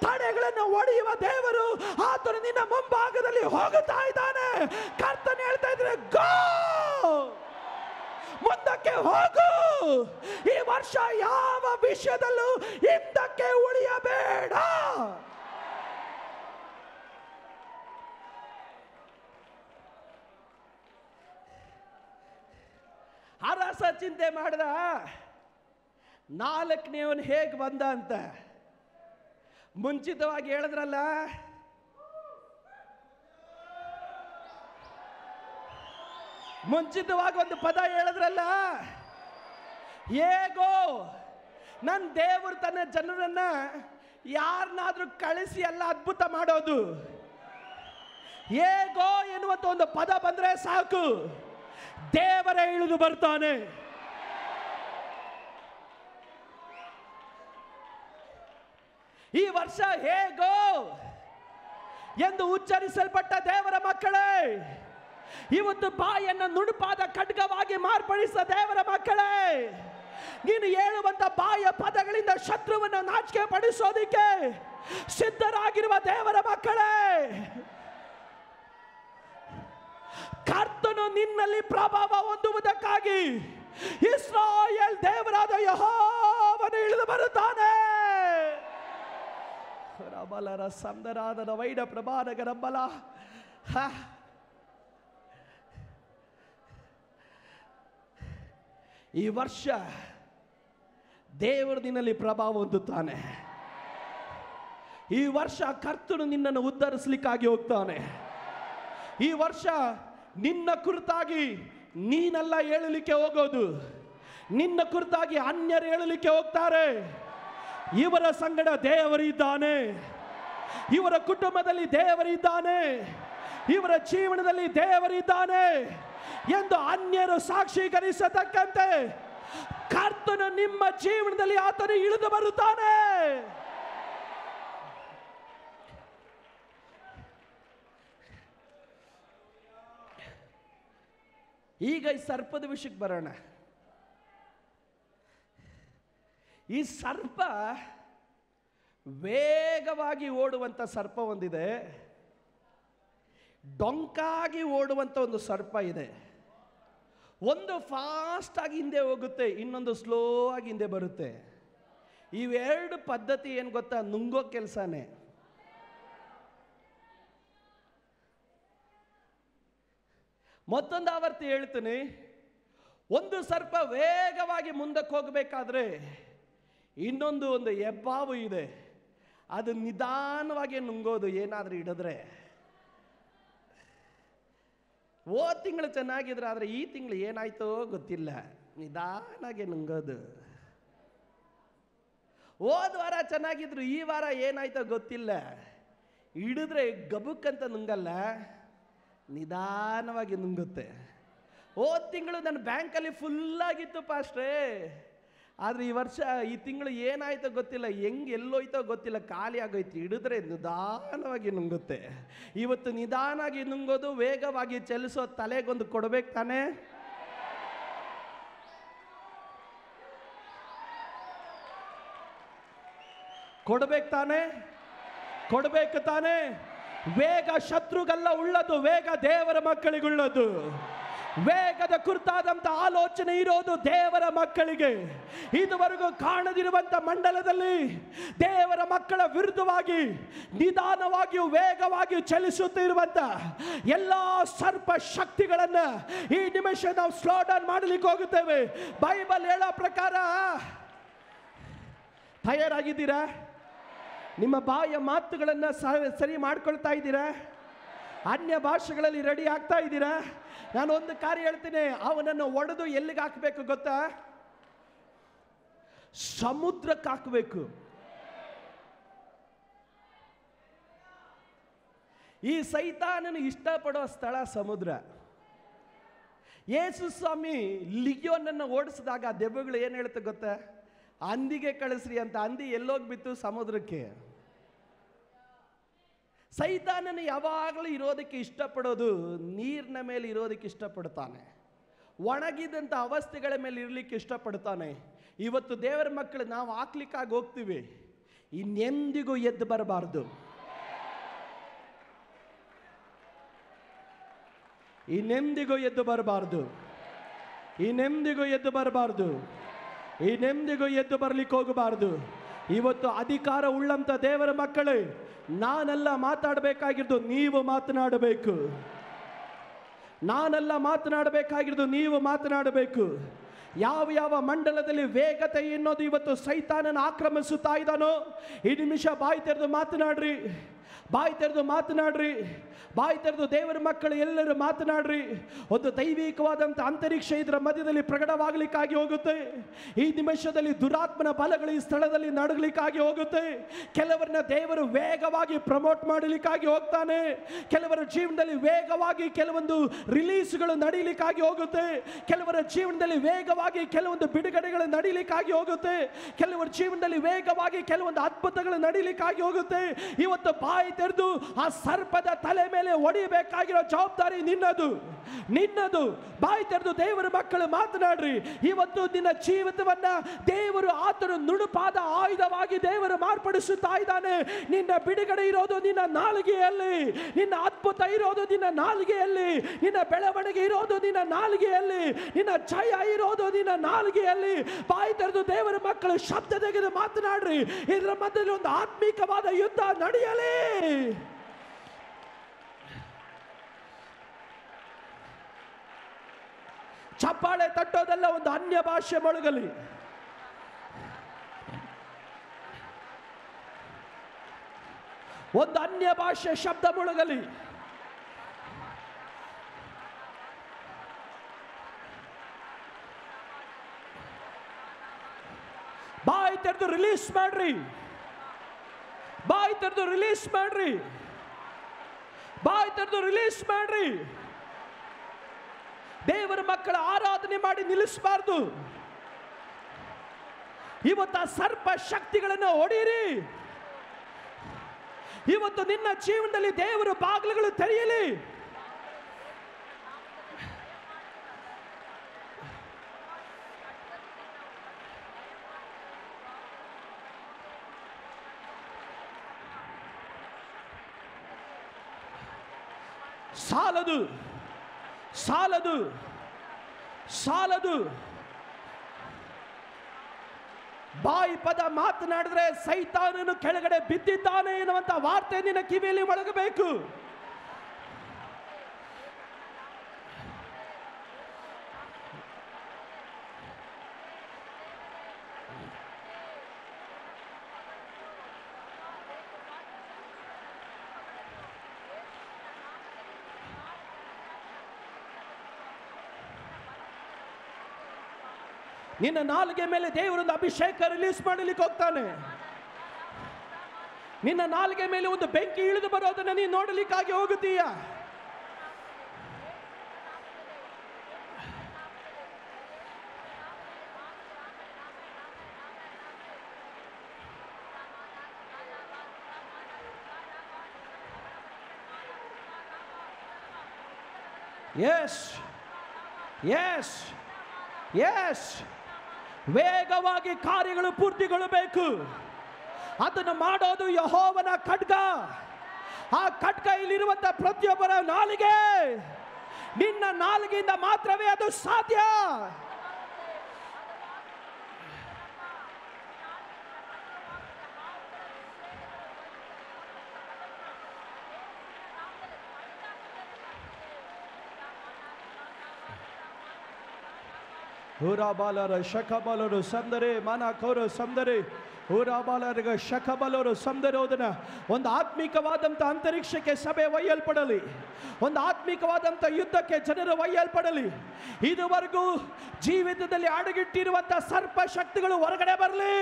ತಡೆಗಳನ್ನು ಒಡೆಯುವ ದೇವರು ಆತನು ನಿನ್ನ ಮುಂಭಾಗದಲ್ಲಿ ಹೋಗುತ್ತಾ ಇದ್ದಾನೆ. ಕರ್ತನು ಹೇಳ್ತಾ ಇದ್ರೆ, ಗೋ, ಮುಂದಕ್ಕೆ ಹೋಗು. ಈ ವರ್ಷ ಯಾವ ವಿಷಯದಲ್ಲೂ ಹಿಂದಕ್ಕೆ ಉಳಿಯಬೇಡ. ಅರಸ ಚಿಂತೆ ಮಾಡಿದ, 4ನೇವನು ಹೇಗೆ ಬಂದ ಅಂತ. ಮುಂಚಿತವಾಗಿ ಹೇಳಿದ್ರಲ್ಲ, ಮುಂಚಿತವಾಗಿ ಒಂದು ಪದ ಹೇಳಿದ್ರಲ್ಲ, ಹೇಗೋ ನನ್ನ ದೇವರು ತನ್ನ ಜನರನ್ನ ಯಾರನ್ನಾದ್ರೂ ಕಳಿಸಿ ಎಲ್ಲ ಅದ್ಭುತ ಮಾಡೋದು. ಹೇಗೋ ಎನ್ನುವಂತ ಒಂದು ಪದ ಬಂದ್ರೆ ಸಾಕು, ದೇವರೇ ಇಳಿದು ಬರ್ತಾನೆ. ಈ ವರ್ಷ ಹೇಗೋ ಎಂದು ಉಚ್ಚರಿಸಲ್ಪಟ್ಟ ದೇವರ ಮಕ್ಕಳೇ, ಇವತ್ತು ಬಾಯನ್ನು ನುಣುಪಾದ ಖಡ್ಗವಾಗಿ ಮಾರ್ಪಡಿಸಿದ ದೇವರ ಮಕ್ಕಳೇ, ನೀನು ಹೇಳುವಂತ ಬಾಯ ಪದಗಳಿಂದ ಶತ್ರುವನ್ನು ನಾಚಿಕೆ ಪಡಿಸೋದಿಕ್ಕೆ ಸಿದ್ಧರಾಗಿರುವ ದೇವರ ಮಕ್ಕಳೇ, ಕರ್ತನು ನಿನ್ನಲ್ಲಿ ಪ್ರಭಾವ ಹೊಂದುವುದಕ್ಕಾಗಿ ಇಸ್ರಾಯೇಲ್ ದೇವರಾದ ಯೆಹೋವನು ಇಳಿದು ಬರುತ್ತಾನೆ. ರಬಲರ ಸಂದರಾದ ವೈಡ ಪ್ರಭಾನಗ ರಬ್ಬಲ. ಈ ವರ್ಷ ದೇವರು ನಿನ್ನಲ್ಲಿ ಪ್ರಭಾವ ಹೊಂದುತ್ತಾನೆ. ಈ ವರ್ಷ ಕರ್ತನು ನಿನ್ನನ್ನು ಉದ್ಧರಿಸಲಿಕ್ಕಾಗಿ ಹೋಗ್ತಾನೆ. ಈ ವರ್ಷ ನಿನ್ನ ಕುರಿತಾಗಿ ನೀನೆಲ್ಲ ಹೇಳಲಿಕ್ಕೆ ಹೋಗೋದು, ನಿನ್ನ ಕುರಿತಾಗಿ ಅನ್ಯರು ಹೇಳಲಿಕ್ಕೆ ಹೋಗ್ತಾರೆ. ಇವರ ಸಂಗಡ ದೇವರಿದ್ದಾನೆ, ಇವರ ಕುಟುಂಬದಲ್ಲಿ ದೇವರಿದ್ದಾನೆ, ಇವರ ಜೀವನದಲ್ಲಿ ದೇವರಿದ್ದಾನೆ ಎಂದು ಅನ್ಯರು ಸಾಕ್ಷೀಕರಿಸತಕ್ಕಂತೆ ಕರ್ತನು ನಿಮ್ಮ ಜೀವನದಲ್ಲಿ ಆತನು ಇಳಿದು ಬರುತ್ತಾನೆ. ಈಗ ಈ ಸರ್ಪದ ವಿಷಯಕ್ಕೆ ಬರೋಣ. ಈ ಸರ್ಪ ವೇಗವಾಗಿ ಓಡುವಂಥ ಸರ್ಪ ಒಂದಿದೆ, ಡೊಂಕಾಗಿ ಓಡುವಂಥ ಒಂದು ಸರ್ಪ ಇದೆ. ಒಂದು ಫಾಸ್ಟ್ ಆಗಿ ಹಿಂದೆ ಹೋಗುತ್ತೆ, ಇನ್ನೊಂದು ಸ್ಲೋ ಆಗಿ ಹಿಂದೆ ಬರುತ್ತೆ. ಇವೆರಡು ಪದ್ಧತಿ ಏನು ಗೊತ್ತಾ? ನುಂಗೋ ಕೆಲಸನೇ. ಮತ್ತೊಂದು ಆವರ್ತಿ ಹೇಳ್ತೀನಿ, ಒಂದು ಸರ್ಪ ವೇಗವಾಗಿ ಮುಂದಕ್ಕೆ ಹೋಗಬೇಕಾದ್ರೆ ಇನ್ನೊಂದು ಹೆಬ್ಬಾವು ಇದೆ, ಅದು ನಿಧಾನವಾಗಿ ನುಂಗೋದು. ಏನಾದರೂ ಹಿಡಿದ್ರೆ ಹೋದ ತಿಂಗಳು ಚೆನ್ನಾಗಿದ್ರೆ, ಆದರೆ ಈ ತಿಂಗಳು ಏನಾಯ್ತೋ ಗೊತ್ತಿಲ್ಲ, ನಿಧಾನಾಗೆ ನುಂಗೋದು. ಹೋದ ವಾರ ಚೆನ್ನಾಗಿದ್ರು, ಈ ವಾರ ಏನಾಯ್ತೋ ಗೊತ್ತಿಲ್ಲ, ಹಿಡಿದ್ರೆ ಗಬುಕ್ಕಂತ ನುಂಗಲ್ಲ, ನಿಧಾನವಾಗಿ ನುಂಗುತ್ತೆ. ಹೋದ ತಿಂಗಳು ನನ್ನ ಬ್ಯಾಂಕಲ್ಲಿ ಫುಲ್ಲಾಗಿತ್ತು ಪಾಸ್ಟ್ರೇ, ಆದರೆ ಈ ವರ್ಷ ಈ ತಿಂಗಳು ಏನಾಯ್ತೋ ಗೊತ್ತಿಲ್ಲ, ಹೆಂಗೆ ಎಲ್ಲೋಯ್ತೋ ಗೊತ್ತಿಲ್ಲ, ಖಾಲಿ ಆಗೋಯ್ತು. ಹಿಡಿದ್ರೆ ನಿಧಾನವಾಗಿ ನುಂಗುತ್ತೆ. ಇವತ್ತು ನಿಧಾನಾಗಿ ನುಂಗೋದು, ವೇಗವಾಗಿ ಚಲಿಸೋ ತಲೆಗೊಂದು ಕೊಡ್ಬೇಕು ತಾನೆ? ಕೊಡ್ಬೇಕು ತಾನೆ? ಕೊಡ್ಬೇಕು ತಾನೆ? ವೇಗ ಶತ್ರುಗಲ್ಲ ಉಳ್ಳದು, ವೇಗ ದೇವರ ಮಕ್ಕಳಿಗುಳ್ಳದು. ವೇಗದ ಕುರಿತಾದಂಥ ಆಲೋಚನೆ ಇರೋದು ದೇವರ ಮಕ್ಕಳಿಗೆ. ಇದುವರೆಗೂ ಕಾಣದಿರುವಂಥ ಮಂಡಲದಲ್ಲಿ ದೇವರ ಮಕ್ಕಳ ವಿರುದ್ಧವಾಗಿ ನಿಧಾನವಾಗಿಯೂ ವೇಗವಾಗಿಯೂ ಚಲಿಸುತ್ತಿರುವಂಥ ಎಲ್ಲ ಸರ್ಪ ಶಕ್ತಿಗಳನ್ನು ಈ ನಿಮಿಷ ನಾವು ಸ್ಲೋ ಡೌನ್ ಮಾಡಲಿಕ್ಕೆ ಹೋಗುತ್ತೇವೆ. ಬೈಬಲ್ ಹೇಳೋ ಪ್ರಕಾರ ತಯಾರಾಗಿದ್ದೀರಾ? ನಿಮ್ಮ ಬಾಯಿಯ ಮಾತುಗಳನ್ನು ಸರಿ ಮಾಡ್ಕೊಳ್ತಾ ಇದ್ದೀರಾ? ಅನ್ಯ ಭಾಷೆಗಳಲ್ಲಿ ರೆಡಿ ಆಗ್ತಾ ಇದ್ದೀರಾ? ನಾನು ಒಂದು ಕಾರ್ಯ ಹೇಳ್ತೀನಿ, ಅವನನ್ನು ಒಡೆದು ಎಲ್ಲಿಗೆ ಹಾಕಬೇಕು ಗೊತ್ತಾ? ಸಮುದ್ರಕ್ಕೆ ಹಾಕಬೇಕು. ಈ ಸೈತಾನನು ಇಷ್ಟಪಡೋ ಸ್ಥಳ ಸಮುದ್ರ. ಯೇಸು ಸ್ವಾಮಿ ಲಿಯೋನನ್ನು ಓಡಿಸಿದಾಗ ದೆವ್ವಗಳು ಏನು ಹೇಳುತ್ತೆ ಗೊತ್ತಾ? ಹಂದಿಗೆ ಕಳಿಸ್ರಿ ಅಂತ. ಹಂದಿ ಎಲ್ಲೋಗಿ ಬಿತ್ತು? ಸಮುದ್ರಕ್ಕೆ. ಸೈತಾನನು ಯಾವಾಗಲೂ ಇರೋದಕ್ಕೆ ಇಷ್ಟಪಡೋದು ನೀರಿನ ಮೇಲೆ ಇರೋದಕ್ಕೆ ಇಷ್ಟಪಡ್ತಾನೆ, ಒಣಗಿದಂಥ ಅವಸ್ಥೆಗಳ ಮೇಲೆ ಇರಲಿಕ್ಕೆ ಇಷ್ಟಪಡ್ತಾನೆ. ಇವತ್ತು ದೇವರ ಮಕ್ಕಳು ನಾವು ಹಾಕ್ಲಿಕ್ಕಾಗಿ ಹೋಗ್ತೀವಿ, ಇನ್ನೆಂದಿಗೂ ಎದ್ದು ಬರಬಾರ್ದು. ಇನ್ನೆಂದಿಗೂ ಎದ್ದು ಬರಬಾರ್ದು. ಇನ್ನೆಂದಿಗೂ ಎದ್ದು ಬರಬಾರ್ದು. ಇನ್ನೆಂದಿಗೂ ಎದ್ದು ಬರಲಿಕ್ಕೆ ಹೋಗಬಾರ್ದು. ಇವತ್ತು ಅಧಿಕಾರ ಉಳ್ಳಂಥ ದೇವರ ಮಕ್ಕಳೇ, ನಾನೆಲ್ಲ ಮಾತಾಡಬೇಕಾಗಿರೋದು, ನೀವು ಮಾತನಾಡಬೇಕು. ನಾನೆಲ್ಲ ಮಾತನಾಡಬೇಕಾಗಿರೋದು, ನೀವು ಮಾತನಾಡಬೇಕು. ಯಾವ ಯಾವ ಮಂಡಲದಲ್ಲಿ ವೇಗತೆ ಎನ್ನೋದು ಇವತ್ತು ಸೈತಾನನ ಆಕ್ರಮಿಸುತ್ತಾ ಇದ್ದಾನೋ, ಈ ನಿಮಿಷ ಬಾಯಿ ತೆರೆದು ಮಾತನಾಡ್ರಿ, ಬಾಯಿ ತೆರೆದು ಮಾತನಾಡ್ರಿ, ಬಾಯಿ ತೆರೆದು ದೇವರ ಮಕ್ಕಳು ಎಲ್ಲರೂ ಮಾತನಾಡ್ರಿ. ಒಂದು ದೈವಿಕವಾದಂಥ ಅಂತರಿಕ್ಷ ಇದರ ಮಧ್ಯದಲ್ಲಿ ಪ್ರಕಟವಾಗಲಿಕ್ಕಾಗಿ ಹೋಗುತ್ತೆ. ಈ ನಿಮಿಷದಲ್ಲಿ ದುರಾತ್ಮನ ಬಲಗಳು ಈ ಸ್ಥಳದಲ್ಲಿ ನಡಗಲಿಕ್ಕಾಗಿ ಹೋಗುತ್ತೆ. ಕೆಲವರನ್ನ ದೇವರು ವೇಗವಾಗಿ ಪ್ರಮೋಟ್ ಮಾಡಲಿಕ್ಕಾಗಿ ಹೋಗ್ತಾನೆ. ಕೆಲವರ ಜೀವನದಲ್ಲಿ ವೇಗವಾಗಿ ಕೆಲವೊಂದು ರಿಲೀಸ್ಗಳು ನಡೀಲಿಕ್ಕಾಗಿ ಹೋಗುತ್ತೆ. ಕೆಲವರ ಜೀವನದಲ್ಲಿ ವೇಗವಾಗಿ ಕೆಲವೊಂದು ಬಿಡುಗಡೆಗಳು ನಡೀಲಿಕ್ಕಾಗಿ ಹೋಗುತ್ತೆ. ಕೆಲವರ ಜೀವನದಲ್ಲಿ ವೇಗವಾಗಿ ಕೆಲವೊಂದು ಅದ್ಭುತಗಳು ನಡೀಲಿಕ್ಕಾಗಿ ಹೋಗುತ್ತೆ. ಇವತ್ತು ಬಾಯಿ ತೆರೆದು ಆ ಸರ್ಪದ ತಲೆ ಮೇಲೆ ಹೊಡೆಯಬೇಕಾಗಿರೋ ಜವಾಬ್ದಾರಿ ನಿನ್ನದು, ನಿನ್ನದು. ಬಾಯಿ ತೆರೆದು ದೇವರ ಮಕ್ಕಳು ಮಾತನಾಡ್ರಿ. ಇವತ್ತು ನಿನ್ನ ಜೀವಿತವನ್ನ ದೇವರು ಆತನು ನುಣುಪಾದ ಆಯುಧವಾಗಿ ದೇವರು ಮಾರ್ಪಡಿಸುತ್ತಾ ಇದ್ದಾನೆ. ನಿನ್ನ ಬಿಡುಗಡೆ ಇರೋದು ನಿನ್ನ ನಾಲಿಗೆಯಲ್ಲಿ, ನಿನ್ನ ಅದ್ಭುತ ಇರೋದು ನಿನ್ನ ನಾಲಿಗೆಯಲ್ಲಿ, ನಿನ್ನ ಬೆಳವಣಿಗೆ ಇರೋದು ನಿನ್ನ ನಾಲಿಗೆಯಲ್ಲಿ, ನಿನ್ನ ಜಯ ಇರೋದು ನಿನ್ನ ನಾಲಿಗೆಯಲ್ಲಿ. ಬಾಯಿ ತೆರೆದು ದೇವರ ಮಕ್ಕಳು ಶಬ್ದ ತೆಗೆದು ಮಾತನಾಡ್ರಿ. ಇದರ ಮಧ್ಯದಲ್ಲಿ ಒಂದು ಆತ್ಮೀಕವಾದ ಯುದ್ಧ ನಡೆಯಲಿ. ಚಪ್ಪಾಳೆ ತಟ್ಟೋದೆಲ್ಲ ಒಂದು ಅನ್ಯ ಭಾಷೆ ಮೊಳಗಲಿ. ಒಂದು ಅನ್ಯ ಭಾಷೆ ಶಬ್ದ ಮೊಳಗಲಿ. ಬಾಯಿ ತೆರೆದು ರಿಲೀಸ್ ಮಾಡ್ರಿ. ಬಾಯಿ ತೆರೆದು ರಿಲೀಸ್ ಮಾಡ್ರಿ. ಬಾಯಿ ತೆರೆದು ರಿಲೀಸ್ ಮಾಡ್ರಿ. ದೇವರ ಮಕ್ಕಳ ಆರಾಧನೆ ಮಾಡಿ ನಿಲ್ಲಿಸಬಾರ್ದು. ಇವತ್ತು ಆ ಸರ್ಪ ಶಕ್ತಿಗಳನ್ನು ಹೊಡೀರಿ. ಇವತ್ತು ನಿನ್ನ ಜೀವನದಲ್ಲಿ ದೇವರ ಬಾಗಿಲುಗಳು ತೆರೆಯಲಿ. ಸಾಲದು, ಸಾಲದು, ಸಾಲದು. ಬಾಯಿ ಪದ ಮಾತನಾಡಿದ್ರೆ ಸೈತಾನನು ಕೆಳಗಡೆ ಬಿದ್ದಿದ್ದಾನೆ ಎನ್ನುವಂತ ವಾರ್ತೆ ನಿನ್ನ ಕಿವಿಯಲ್ಲಿ ಮೊಳಗಬೇಕು. ನಿನ್ನ ನಾಲಿಗೆ ಮೇಲೆ ದೇವರೊಂದು ಅಭಿಷೇಕ ರಿಲೀಸ್ ಮಾಡಲಿಕ್ಕೆ ಹೋಗ್ತಾನೆ. ನಿನ್ನ ನಾಲಿಗೆ ಮೇಲೆ ಒಂದು ಬೆಂಕಿ ಇಳಿದು ಬರೋದನ್ನ ನೀನು ನೋಡಲಿಕ್ಕಾಗಿ ಹೋಗುತ್ತೀಯ. ಎಸ್ ಎಸ್ ಎಸ್ ವೇಗವಾಗಿ ಕಾರ್ಯಗಳು ಪೂರ್ತಿಗೊಳ್ಳಬೇಕು. ಅದನ್ನು ಮಾಡೋದು ಯೆಹೋವನ ಖಡ್ಗ. ಆ ಖಡ್ಗ ಇಲ್ಲಿರುವಂತ ಪ್ರತಿಯೊಬ್ಬರ ನಾಲಿಗೆ. ನಿನ್ನ ನಾಲಿಗೆಯಿಂದ ಮಾತ್ರವೇ ಅದು ಸಾಧ್ಯ. ಹುರಾಬಾಲರ ಶಕಬಲರು ಸಂದರೆ ಮನ ಕೌರ ಸಂದರೆ ಹುರಾಬಾಲರಿಗೆ ಶಕಬಲರು ಸಂದರೋದನ ಒಂದು ಆತ್ಮಿಕವಾದಂಥ ಅಂತರಿಕ್ಷಕ್ಕೆ ಸಭೆ ಒಯ್ಯಲ್ಪಡಲಿ. ಒಂದು ಆತ್ಮಿಕವಾದಂಥ ಯುದ್ಧಕ್ಕೆ ಜನರು ಒಯ್ಯಲ್ಪಡಲಿ. ಇದುವರೆಗೂ ಜೀವಿತದಲ್ಲಿ ಅಡಗಿಟ್ಟಿರುವಂಥ ಸರ್ಪ ಶಕ್ತಿಗಳು ಹೊರಗಡೆ ಬರಲಿ.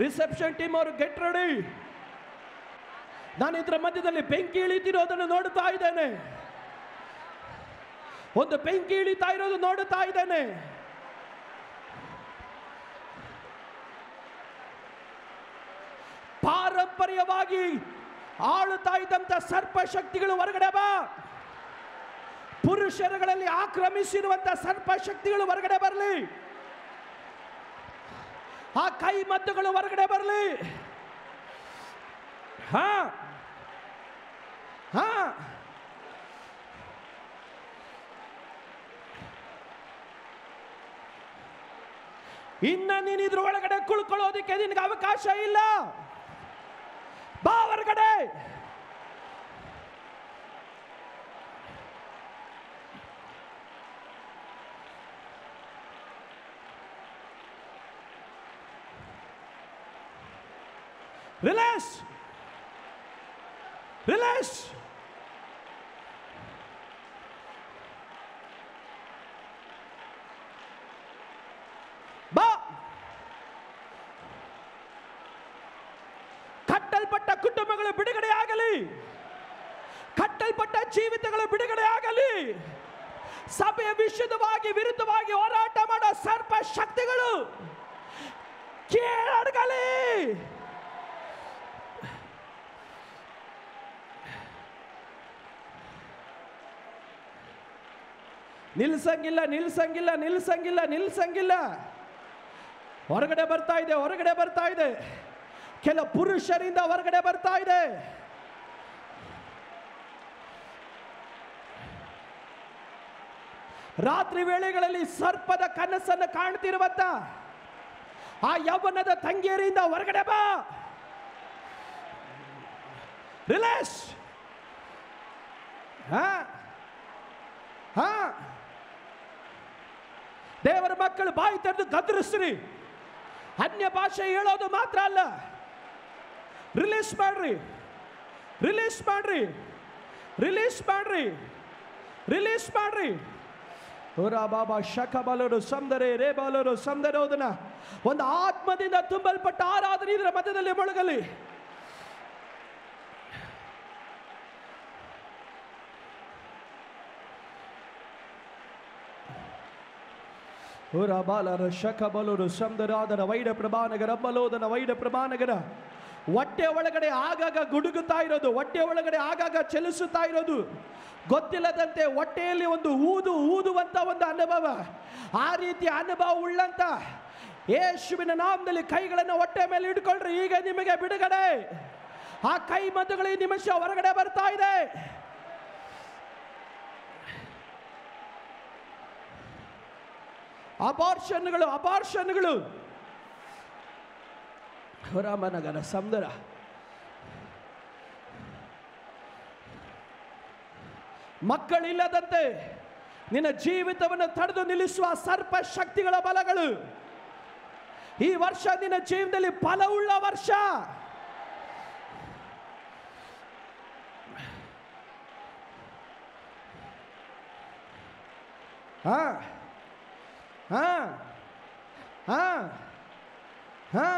ರಿಸೆಪ್ಷನ್ ಟೀಮ್ ಅವರು ಗೆಟ್ ರೆಡಿ. ನಾನು ಇದರ ಮಧ್ಯದಲ್ಲಿ ಬೆಂಕಿ ಇಳಿತಿರೋದನ್ನು ನೋಡುತ್ತಾ ಇದ್ದೇನೆ. ಒಂದು ಬೆಂಕಿ ಇಳಿತಾ ಇರೋದು ನೋಡುತ್ತಾ ಇದ್ದೇನೆ. ಪಾರಂಪರ್ಯವಾಗಿ ಆಳುತ್ತಾ ಇದ್ದಂತ ಸರ್ಪ ಶಕ್ತಿಗಳು ಹೊರಗಡೆ ಬಾ. ಪುರುಷರುಗಳಲ್ಲಿ ಆಕ್ರಮಿಸಿರುವಂತ ಸರ್ಪ ಶಕ್ತಿಗಳು ಹೊರಗಡೆ ಬರಲಿ. ಆ ಕೈ ಮದ್ದುಗಳು ಹೊರಗಡೆ ಬರಲಿ. ಹಾ ಹಾ ಇನ್ನ ನೀನು ಇದ್ರ ಒಳಗಡೆ ಕುಳ್ಕೊಳ್ಳೋದಕ್ಕೆ ನಿನಗೆ ಅವಕಾಶ ಇಲ್ಲ. ಬಾ ಹೊರಗಡೆ. Relax relax. ಬಾ. ಕಟ್ಟಲ್ಪಟ್ಟ ಕುಟುಂಬಗಳು ಬಿಡುಗಡೆ ಆಗಲಿ. ಕಟ್ಟಲ್ಪಟ್ಟ ಜೀವಿತಗಳು ಬಿಡುಗಡೆ ಆಗಲಿ. ಸಭೆಯ ವಿಶುದ್ಧವಾಗಿ ವಿರುದ್ಧವಾಗಿ ಹೋರಾಟ ಮಾಡೋ ಸರ್ಪ ಶಕ್ತಿಗಳು ಕೀಳಡಗಲಿ. ನಿಲ್ಸಂಗಿಲ್ಲ ನಿಲ್ಸಂಗಿಲ್ಲ ನಿಲ್ಸಂಗಿಲ್ಲ ನಿಲ್ಸಂಗಿಲ್ಲ. ಹೊರಗಡೆ ಬರ್ತಾ ಇದೆ, ಹೊರಗಡೆ ಬರ್ತಾ ಇದೆ. ಕೆಲ ಪುರುಷರಿಂದ ಹೊರಗಡೆ ಬರ್ತಾ ಇದೆ. ರಾತ್ರಿ ವೇಳೆಗಳಲ್ಲಿ ಸರ್ಪದ ಕನಸನ್ನು ಕಾಣ್ತಿರುವಂತ ಆ ಯೌವನದ ತಂಗಿಯರಿಂದ ಹೊರಗಡೆ ಬಾ. ರಿಲೀಸ್. ದೇವರ ಮಕ್ಕಳು ಬಾಯಿ ತೆರೆದು ಗದರಿಸ್ರಿ. ಅನ್ಯ ಭಾಷೆ ಹೇಳೋದು ಮಾತ್ರ ಅಲ್ಲ, ರಿಲೀಸ್ ಮಾಡ್ರಿ, ರಿಲೀಸ್ ಮಾಡ್ರಿ, ರಿಲೀಸ್ ಮಾಡ್ರಿ, ರಿಲೀಸ್ ಮಾಡ್ರಿ. ಬಾಬಾ ಶಕ ಬಲರು ಸಂದರೆ ರೇ ಬಲರು ಸಂದರೋದನ ಒಂದು ಆತ್ಮದಿಂದ ತುಂಬಲ್ಪಟ್ಟ ಆರಾಧನೆ ಇದರ ಮಧ್ಯದಲ್ಲಿ ಮೊಳಗಲಿ. ಬಾಲರ ಶಕ ಬಲರು ಸಂದರಾದನ ವೈಡ ಪ್ರಭಾನಗರ ಬಲೋದನ ವೈಡ ಪ್ರಭಾನಗರ. ಹೊಟ್ಟೆ ಒಳಗಡೆ ಆಗಾಗ ಗುಡುಗುತ್ತಾ ಇರೋದು, ಹೊಟ್ಟೆ ಒಳಗಡೆ ಆಗಾಗ ಚಲಿಸುತ್ತಾ ಇರೋದು, ಗೊತ್ತಿಲ್ಲದಂತೆ ಹೊಟ್ಟೆಯಲ್ಲಿ ಒಂದು ಊದುವಂತ ಒಂದು ಅನುಭವ. ಆ ರೀತಿ ಅನುಭವ ಉಳ್ಳಂತ ಯೇಸುವಿನ ನಾಮದಲ್ಲಿ ಕೈಗಳನ್ನು ಹೊಟ್ಟೆ ಮೇಲೆ ಇಟ್ಕೊಳ್ರಿ. ಈಗ ನಿಮಗೆ ಬಿಡುಗಡೆ. ಆ ಕೈ ಮದ್ದುಗಳು ಈ ನಿಮಿಷ ಹೊರಗಡೆ ಬರ್ತಾ ಇದೆ. ಅಬಾರ್ಷನ್ಗಳು, ಅಬಾರ್ಷನ್ಗಳು. ರಾಮನಗರ ಸಮುದ್ರ. ಮಕ್ಕಳಿಲ್ಲದಂತೆ ನಿನ್ನ ಜೀವಿತವನ್ನು ತಡೆದು ನಿಲ್ಲಿಸುವ ಸರ್ಪ ಶಕ್ತಿಗಳ ಬಲಗಳು. ಈ ವರ್ಷ ನಿನ್ನ ಜೀವನದಲ್ಲಿ ಫಲವುಳ್ಳ ವರ್ಷ. ಹಾ ಹಾ ಹಾ ಹಾ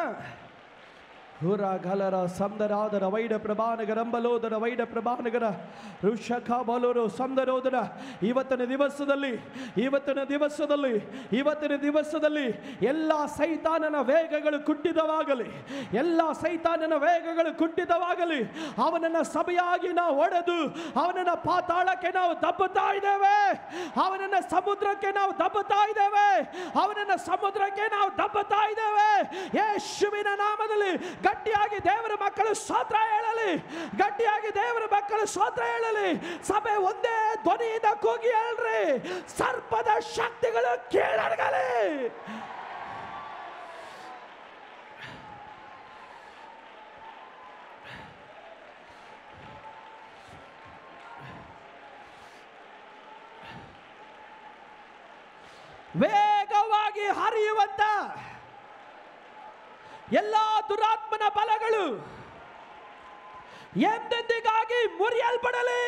ಹುರ ಗಲರ ಸಂದರಾದರ ವೈಡ ಪ್ರಭಾನಗರ ಅಂಬಲೋದರ ವೈಡ ಪ್ರಭಾನಗರ ಋಷಕ ಬಲೋರು ಸಂದರೋದರ. ಇವತ್ತಿನ ದಿವಸದಲ್ಲಿ ಎಲ್ಲ ಸೈತಾನನ ವೇಗಗಳು ಕುಟ್ಟಿದವಾಗಲಿ, ಎಲ್ಲ ಸೈತಾನನ ವೇಗಗಳು ಕುಟ್ಟಿದವಾಗಲಿ. ಅವನನ್ನ ಸಭೆಯಾಗಿ ನಾವು ಒಡೆದು ಅವನನ್ನ ಪಾತಾಳಕ್ಕೆ ನಾವು ದಬ್ಬುತ್ತಾ ಇದ್ದೇವೆ. ಅವನನ್ನ ಸಮುದ್ರಕ್ಕೆ ನಾವು ದಬ್ಬುತ್ತಾ ಇದ್ದೇವೆ. ಅವನನ್ನ ಸಮುದ್ರಕ್ಕೆ ನಾವು ದಬ್ಬುತ್ತಾ ಇದ್ದೇವೆ. ಯೇಸುವಿನ ನಾಮದಲ್ಲಿ ಗಟ್ಟಿಯಾಗಿ ದೇವರ ಮಕ್ಕಳು ಸ್ತೋತ್ರ ಹೇಳಲಿ, ಗಟ್ಟಿಯಾಗಿ ದೇವರ ಮಕ್ಕಳು ಸ್ತೋತ್ರ ಹೇಳಲಿ. ಸಭೆ ಒಂದೇ ಧ್ವನಿಯಿಂದ ಕೂಗಿ ಹೇಳ್ರಿ, ಸರ್ಪದ ಶಕ್ತಿಗಳು ಕೀಳಡಗಲಿ. ವೇಗವಾಗಿ ಹರಿಯುವಂತ ಎಲ್ಲ ದುರಾತ್ಮನ ಬಲಗಳು ಎಂದೆಂದಿಗಾಗಿ ಮುರಿಯಲ್ಪಡಲಿ.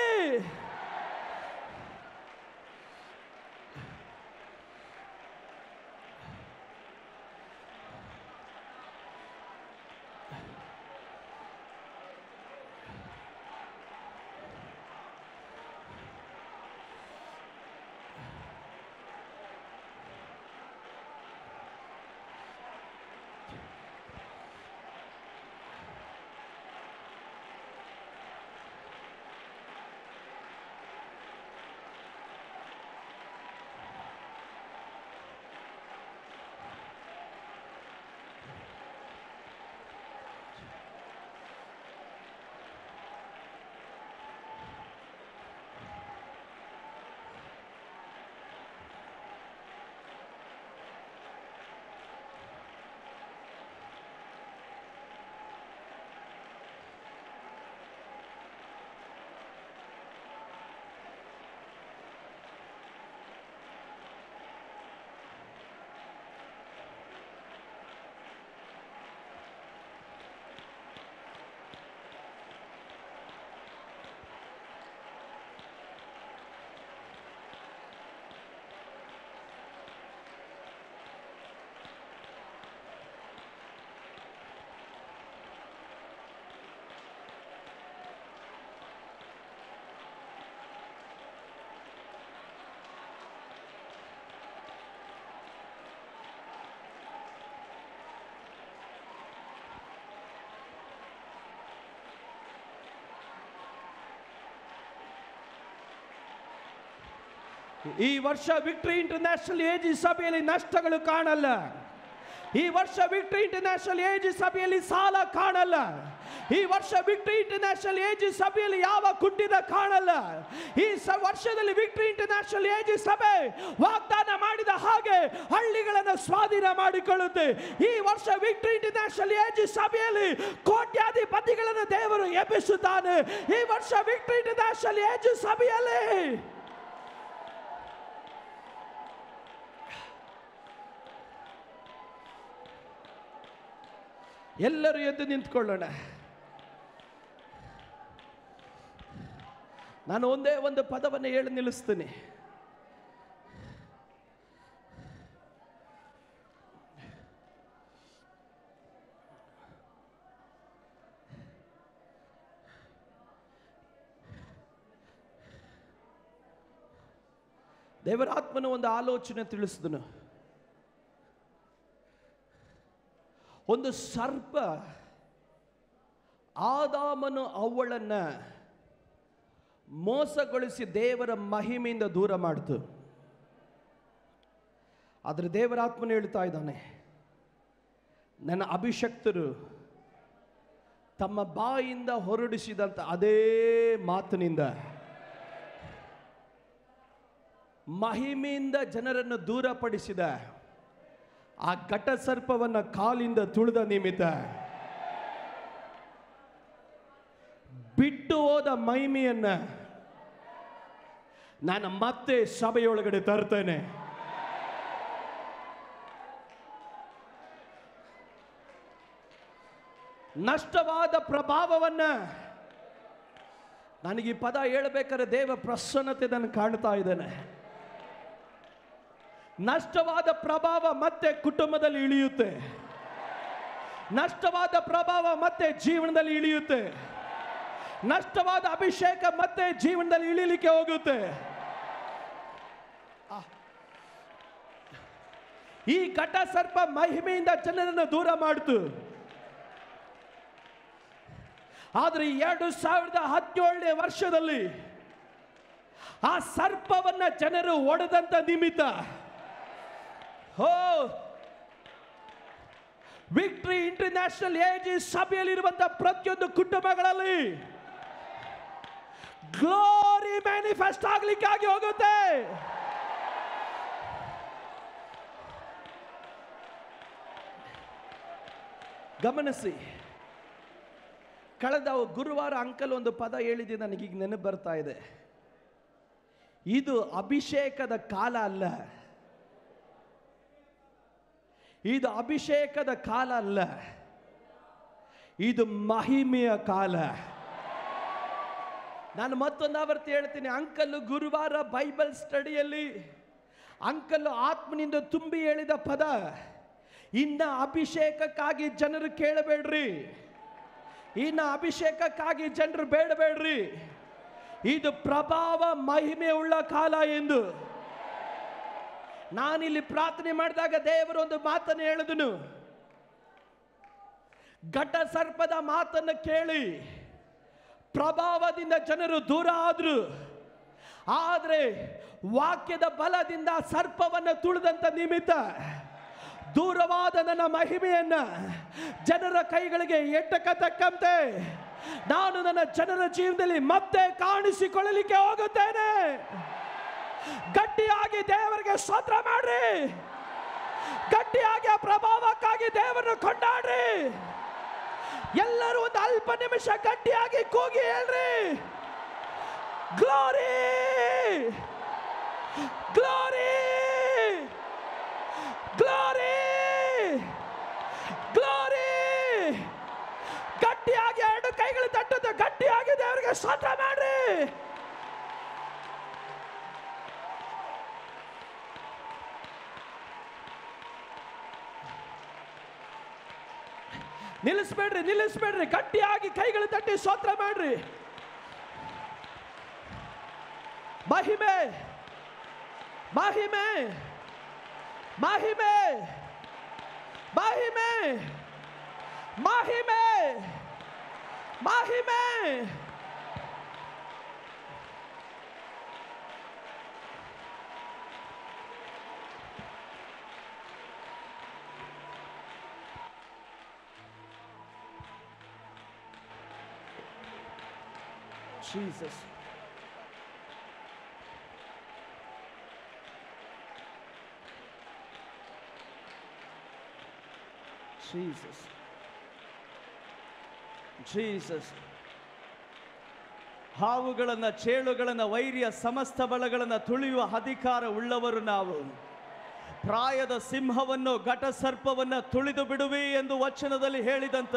ಈ ವರ್ಷ ವಿಕ್ಟರಿ ಇಂಟರ್ನ್ಯಾಷನಲ್ ಏಜ್ ಸಭೆಯಲ್ಲಿ ನಷ್ಟಗಳು ಕಾಣಲ್ಲ. ಈ ವರ್ಷ ವಿಕ್ಟರಿ ಇಂಟರ್ನ್ಯಾಷನಲ್ ಏಜ್ ಸಭೆಯಲ್ಲಿ ಸಾಲ ಕಾಣಲ್ಲ. ಈ ವರ್ಷ ವಿಕ್ಟರಿ ಇಂಟರ್ನ್ಯಾಷನಲ್ ಏಜ್ ಸಭೆಯಲ್ಲಿ ಯಾವ ಕುಂಠಿತ ಕಾಣಲ್ಲ. ಈ ವರ್ಷದಲ್ಲಿ ವಿಕ್ಟರಿ ಇಂಟರ್ನ್ಯಾಷನಲ್ ಏಜ್ ಸಭೆ ವಾಗ್ದಾನ ಮಾಡಿದ ಹಾಗೆ ಹಳ್ಳಿಗಳನ್ನು ಸ್ವಾಧೀನ ಮಾಡಿಕೊಳ್ಳುತ್ತೆ. ಈ ವರ್ಷ ವಿಕ್ಟರಿ ಇಂಟರ್ನ್ಯಾಷನಲ್ ಏಜ್ ಸಭೆಯಲ್ಲಿ ಕೋಟ್ಯಾಧಿಪತಿಗಳನ್ನು ದೇವರು ಎಬ್ಬಿಸುತ್ತಾನೆ. ಈ ವರ್ಷ ವಿಕ್ಟರಿ ಇಂಟರ್ನ್ಯಾಷನಲ್ ಏಜ್ ಸಭೆಯಲ್ಲಿ ಎಲ್ಲರೂ ಎದ್ದು ನಿಂತ್ಕೊಳ್ಳೋಣ. ನಾನು ಒಂದೇ ಒಂದು ಪದವನ್ನು ಹೇಳಿ ನಿಲ್ಲಿಸ್ತೀನಿ. ದೇವರ ಆತ್ಮನ ಒಂದು ಆಲೋಚನೆ ತಿಳಿಸಿದನು. ಒಂದು ಸರ್ಪ ಆದಾಮನು ಅವ್ವಳನ್ನ ಮೋಸಗೊಳಿಸಿ ದೇವರ ಮಹಿಮೆಯಿಂದ ದೂರ ಮಾಡಿತು. ಆದರೆ ದೇವರ ಆತ್ಮನು ಹೇಳ್ತಾ ಇದ್ದಾನೆ, ನನ್ನ ಅಭಿಷಕ್ತರು ತಮ್ಮ ಬಾಯಿಂದ ಹೊರಡಿಸಿದಂತ ಅದೇ ಮಾತಿನಿಂದ ಮಹಿಮೆಯಿಂದ ಜನರನ್ನು ದೂರಪಡಿಸಿದ ಆ ಘಟ ಸರ್ಪವನ್ನು ಕಾಲಿಂದ ತುಳಿದ ನಿಮಿತ್ತ ಬಿಟ್ಟು ಹೋದ ಮಹಿಮೆಯನ್ನ ನಾನು ಮತ್ತೆ ಸಭೆಯೊಳಗಡೆ ತರ್ತೇನೆ. ನಷ್ಟವಾದ ಪ್ರಭಾವವನ್ನ, ನನಗೆ ಈ ಪದ ಹೇಳಬೇಕಾದ್ರೆ ದೇವ ಪ್ರಸನ್ನತೆ ನಾನು ಕಾಣ್ತಾ ಇದ್ದೇನೆ. ನಷ್ಟವಾದ ಪ್ರಭಾವ ಮತ್ತೆ ಕುಟುಂಬದಲ್ಲಿ ಇಳಿಯುತ್ತೆ. ನಷ್ಟವಾದ ಪ್ರಭಾವ ಮತ್ತೆ ಜೀವನದಲ್ಲಿ ಇಳಿಯುತ್ತೆ. ನಷ್ಟವಾದ ಅಭಿಷೇಕ ಮತ್ತೆ ಜೀವನದಲ್ಲಿ ಇಳಿಲಿಕ್ಕೆ ಹೋಗುತ್ತೆ. ಈ ಘಟ ಸರ್ಪ ಮಹಿಮೆಯಿಂದ ಜನರನ್ನು ದೂರ ಮಾಡಿತು. ಆದರೆ 2017ನೇ ವರ್ಷದಲ್ಲಿ ಆ ಸರ್ಪವನ್ನ ಜನರು ಒಡೆದಂತ ನಿಮಿತ್ತ ವಿಕ್ಟರಿ ಇಂಟರ್ನ್ಯಾಷನಲ್ ಏಜ್ ಸಭೆಯಲ್ಲಿರುವಂತಹ ಪ್ರತಿಯೊಂದು ಕುಟುಂಬಗಳಲ್ಲಿ ಗ್ಲೋರಿ ಮ್ಯಾನಿಫೆಸ್ಟ್ ಆಗ್ಲಿಕ್ಕಾಗಿ ಹೋಗುತ್ತೆ. ಗಮನಿಸಿ, ಕಳೆದ ಗುರುವಾರ ಅಂಕಲ್ ಒಂದು ಪದ ಹೇಳಿದೆ, ನನಗೀಗ ನೆನಪು ಬರ್ತಾ ಇದೆ. ಇದು ಅಭಿಷೇಕದ ಕಾಲ ಅಲ್ಲ, ಇದು ಅಭಿಷೇಕದ ಕಾಲ ಅಲ್ಲ, ಇದು ಮಹಿಮೆಯ ಕಾಲ. ನಾನು ಮತ್ತೊಂದು ಆವರ್ತಿ ಹೇಳ್ತೀನಿ, ಅಂಕಲ್ ಗುರುವಾರ ಬೈಬಲ್ ಸ್ಟಡಿಯಲ್ಲಿ ಅಂಕಲ್ ಆತ್ಮನಿಂದ ತುಂಬಿ ಹೇಳಿದ ಪದ, ಇನ್ನ ಅಭಿಷೇಕಕ್ಕಾಗಿ ಜನರು ಕೇಳಬೇಡ್ರಿ, ಇನ್ನ ಅಭಿಷೇಕಕ್ಕಾಗಿ ಜನರು ಬೇಡಬೇಡ್ರಿ, ಇದು ಪ್ರಭಾವ ಮಹಿಮೆ ಉಳ್ಳ ಕಾಲ ಎಂದು. ನಾನಿಲ್ಲಿ ಪ್ರಾರ್ಥನೆ ಮಾಡಿದಾಗ ದೇವರು ಒಂದು ಮಾತನ್ನು ಹೇಳಿದನು. ಘಟ ಸರ್ಪದ ಮಾತನ್ನು ಕೇಳಿ ಪ್ರಭಾವದಿಂದ ಜನರು ದೂರ ಆದ್ರು, ಆದರೆ ವಾಕ್ಯದ ಬಲದಿಂದ ಸರ್ಪವನ್ನು ತುಳಿದಂತ ನಿಮಿತ್ತ ದೂರವಾದ ನನ್ನ ಮಹಿಮೆಯನ್ನ ಜನರ ಕೈಗಳಿಗೆ ಎಟ್ಟಕತಕ್ಕಂತೆ ನಾನು ನನ್ನ ಜನರ ಜೀವನದಲ್ಲಿ ಮತ್ತೆ ಕಾಣಿಸಿಕೊಳ್ಳಲಿಕ್ಕೆ ಹೋಗುತ್ತೇನೆ. ಗಟ್ಟಿಯಾಗಿ ದೇವರಿಗೆ ಸ್ತೋತ್ರ ಮಾಡ್ರಿ, ಗಟ್ಟಿಯಾಗಿ ಆ ಪ್ರಭಾವಕ್ಕಾಗಿ ದೇವರನ್ನು ಕೊಂಡಾಡ್ರಿ. ಎಲ್ಲರೂ ಒಂದು ಅಲ್ಪ ನಿಮಿಷ ಗಟ್ಟಿಯಾಗಿ ಕೂಗಿ ಹೇಳ್ರಿ, ಗ್ಲೋರಿ ಗ್ಲೋರಿ ಗ್ಲೋರಿ ಗ್ಲೋರಿ. ಗಟ್ಟಿಯಾಗಿ ಎರಡು ಕೈಗಳು ತಟ್ಟುತ್ತೆ, ಗಟ್ಟಿಯಾಗಿ ದೇವರಿಗೆ ಸ್ತೋತ್ರ ಮಾಡ್ರಿ. ನಿಲ್ಲಿಸ್ಬೇಡ್ರಿ, ನಿಲ್ಲಿಸ್ಬೇಡ್ರಿ, ಗಟ್ಟಿಯಾಗಿ ಕೈಗಳು ತಟ್ಟಿ ಸ್ತೋತ್ರ ಮಾಡ್ರಿ. ಮಹಿಮೆ ಮಹಿಮೆ ಮಹಿಮೆ ಮಹಿಮೆ ಮಹಿಮೆ ಮಹಿಮೆ. Jesus. Jesus. Jesus. ಹಾವುಗಳನ್ನ, ಚೇಳುಗಳನ್ನ, ವೈರಿಯ ಸಮಸ್ತ ಬಲಗಳನ್ನ ತುಳಿಯುವ ಅಧಿಕಾರ ಉಳ್ಳವರು ನಾವು. ಪ್ರಾಯದ ಸಿಂಹವನ್ನು, ಘಟಸರ್ಪವನ್ನ ತುಳಿದು ಬಿಡುವಿ ಎಂದು ವಚನದಲ್ಲಿ ಹೇಳಿದಂತ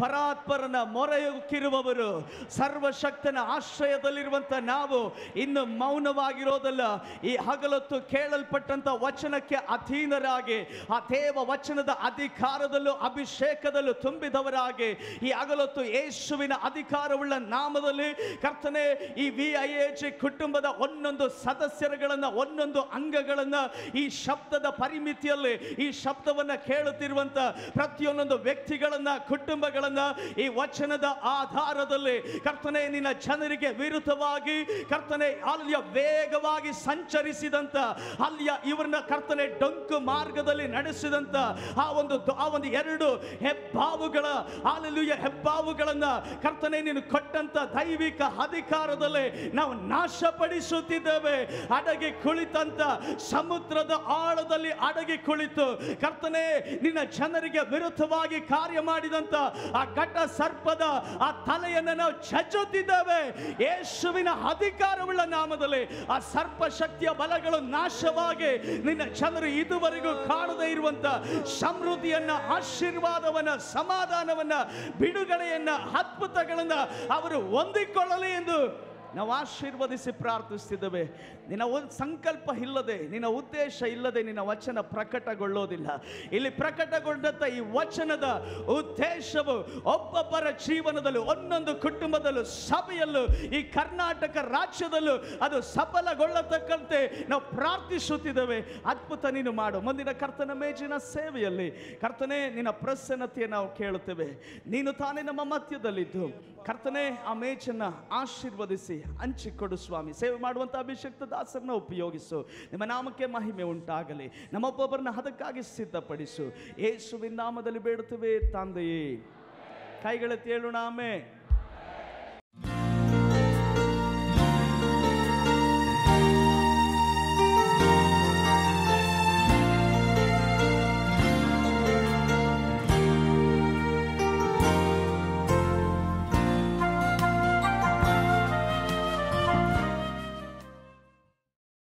ಪರಾತ್ಪರನ ಮೊರೆಯುಕ್ಕಿರುವವರು, ಸರ್ವಶಕ್ತನ ಆಶ್ರಯದಲ್ಲಿರುವಂತ ನಾವು ಇನ್ನು ಮೌನವಾಗಿರೋದಲ್ಲ. ಈ ಹಗಲೊತ್ತು ಕೇಳಲ್ಪಟ್ಟಂತ ವಚನಕ್ಕೆ ಅಧೀನರಾಗಿ, ಆ ದೇವ ವಚನದ ಅಧಿಕಾರದಲ್ಲೂ ಅಭಿಷೇಕದಲ್ಲೂ ತುಂಬಿದವರಾಗಿ, ಈ ಹಗಲೊತ್ತು ಯೇಸುವಿನ ಅಧಿಕಾರವುಳ್ಳ ನಾಮದಲ್ಲಿ ಕರ್ತನೆ, ಈ VIH ಕುಟುಂಬದ ಒಂದೊಂದು ಸದಸ್ಯರುಗಳನ್ನ, ಒಂದೊಂದು ಅಂಗಗಳನ್ನ, ಈ ಶಬ್ದದ ಪರಿಮಿತಿಯಲ್ಲಿ ಈ ಶಬ್ದವನ್ನ ಕೇಳುತ್ತಿರುವಂತ ಪ್ರತಿಯೊಂದೊಂದು ವ್ಯಕ್ತಿಗಳನ್ನ, ಕುಟುಂಬಗಳನ್ನ ಈ ವಚನದ ಆಧಾರದಲ್ಲಿ ಕರ್ತನೆ, ನಿನ್ನ ಜನರಿಗೆ ವಿರುದ್ಧವಾಗಿ ಕರ್ತನೆ ಅಲ್ಲಿಯ ವೇಗವಾಗಿ ಸಂಚರಿಸಿದಂತ, ಅಲ್ಲಿಯ ಇವರನ್ನ ಕರ್ತನೆ ಡೊಂಕು ಮಾರ್ಗದಲ್ಲಿ ನಡೆಸಿದಂತ ಆ ಒಂದು ಎರಡು ಹೆಬ್ಬಾವುಗಳ ಹೆಬ್ಬಾವುಗಳನ್ನ ಕರ್ತನೆ ನೀನು ಕೊಟ್ಟಂತ ದೈವಿಕ ಅಧಿಕಾರದಲ್ಲಿ ನಾವು ನಾಶಪಡಿಸುತ್ತಿದ್ದೇವೆ. ಅಡಗಿ ಕುಳಿತಂತ ಸಮುದ್ರದ ಆಳದಲ್ಲಿ ಅಡಗಿ ಕುಳಿತು ಕರ್ತನೆ ನಿನ್ನ ಜನರಿಗೆ ವಿರುದ್ಧವಾಗಿ ಕಾರ್ಯ ಮಾಡಿದಂತ ಆ ಘಟ ಸರ್ಪದ ಆ ತಲೆಯನ್ನು ನಾವು ಚಚ್ಚುತ್ತಿದ್ದೇವೆ. ಯೇಸುವಿನ ಅಧಿಕಾರವುಳ್ಳ ನಾಮದಲ್ಲಿ ಆ ಸರ್ಪ ಶಕ್ತಿಯ ಬಲಗಳು ನಾಶವಾಗಿ ನಿನ್ನ ಜನರು ಇದುವರೆಗೂ ಕಾಣದೇ ಇರುವಂತ ಸಮೃದ್ಧಿಯನ್ನ, ಆಶೀರ್ವಾದವನ್ನ, ಸಮಾಧಾನವನ್ನ, ಬಿಡುಗಡೆಯನ್ನ, ಅದ್ಭುತಗಳನ್ನ ಅವರು ಹೊಂದಿಕೊಳ್ಳಲಿ ಎಂದು ನಾವು ಆಶೀರ್ವದಿಸಿ ಪ್ರಾರ್ಥಿಸ್ತಿದ್ದೇವೆ. ನಿನ್ನ ಒಂದು ಸಂಕಲ್ಪ ಇಲ್ಲದೆ, ನಿನ್ನ ಉದ್ದೇಶ ಇಲ್ಲದೆ ನಿನ್ನ ವಚನ ಪ್ರಕಟಗೊಳ್ಳೋದಿಲ್ಲ. ಇಲ್ಲಿ ಪ್ರಕಟಗೊಂಡಂತ ಈ ವಚನದ ಉದ್ದೇಶವು ಒಬ್ಬೊಬ್ಬರ ಜೀವನದಲ್ಲೂ, ಒಂದೊಂದು ಕುಟುಂಬದಲ್ಲೂ, ಸಭೆಯಲ್ಲೂ, ಈ ಕರ್ನಾಟಕ ರಾಜ್ಯದಲ್ಲೂ ಅದು ಸಫಲಗೊಳ್ಳತಕ್ಕಂತೆ ನಾವು ಪ್ರಾರ್ಥಿಸುತ್ತಿದ್ದೇವೆ. ಅದ್ಭುತ ನೀನು ಮಾಡು. ಮುಂದಿನ ಕರ್ತನ ಮೇಜಿನ ಸೇವೆಯಲ್ಲಿ ಕರ್ತನೆ ನಿನ್ನ ಪ್ರಸನ್ನತೆ ನಾವು ಕೇಳುತ್ತೇವೆ. ನೀನು ತಾನೇ ನಮ್ಮ ಮಧ್ಯದಲ್ಲಿದ್ದು ಕರ್ತನೆ ಆ ಮೇಜನ್ನ ಆಶೀರ್ವದಿಸಿ ಹಂಚಿಕೊಡು ಸ್ವಾಮಿ. ಸೇವೆ ಮಾಡುವಂಥ ಅಭಿಷಕ್ತ ದಾಸರನ್ನ ಉಪಯೋಗಿಸು. ನಿಮ್ಮ ನಾಮಕ್ಕೆ ಮಹಿಮೆ ಉಂಟಾಗಲಿ. ನಮ್ಮೊಬ್ಬೊಬ್ಬರನ್ನ ಅದಕ್ಕಾಗಿ ಸಿದ್ಧಪಡಿಸು. ಯೇಸುವಿನ ನಾಮದಲ್ಲಿ ಬೇಡುತ್ತೇವೆ ತಂದೆಯೇ. ಕೈಗಳೆತ್ತಿ ಹೇಳೋಣ ಆಮೆನ್.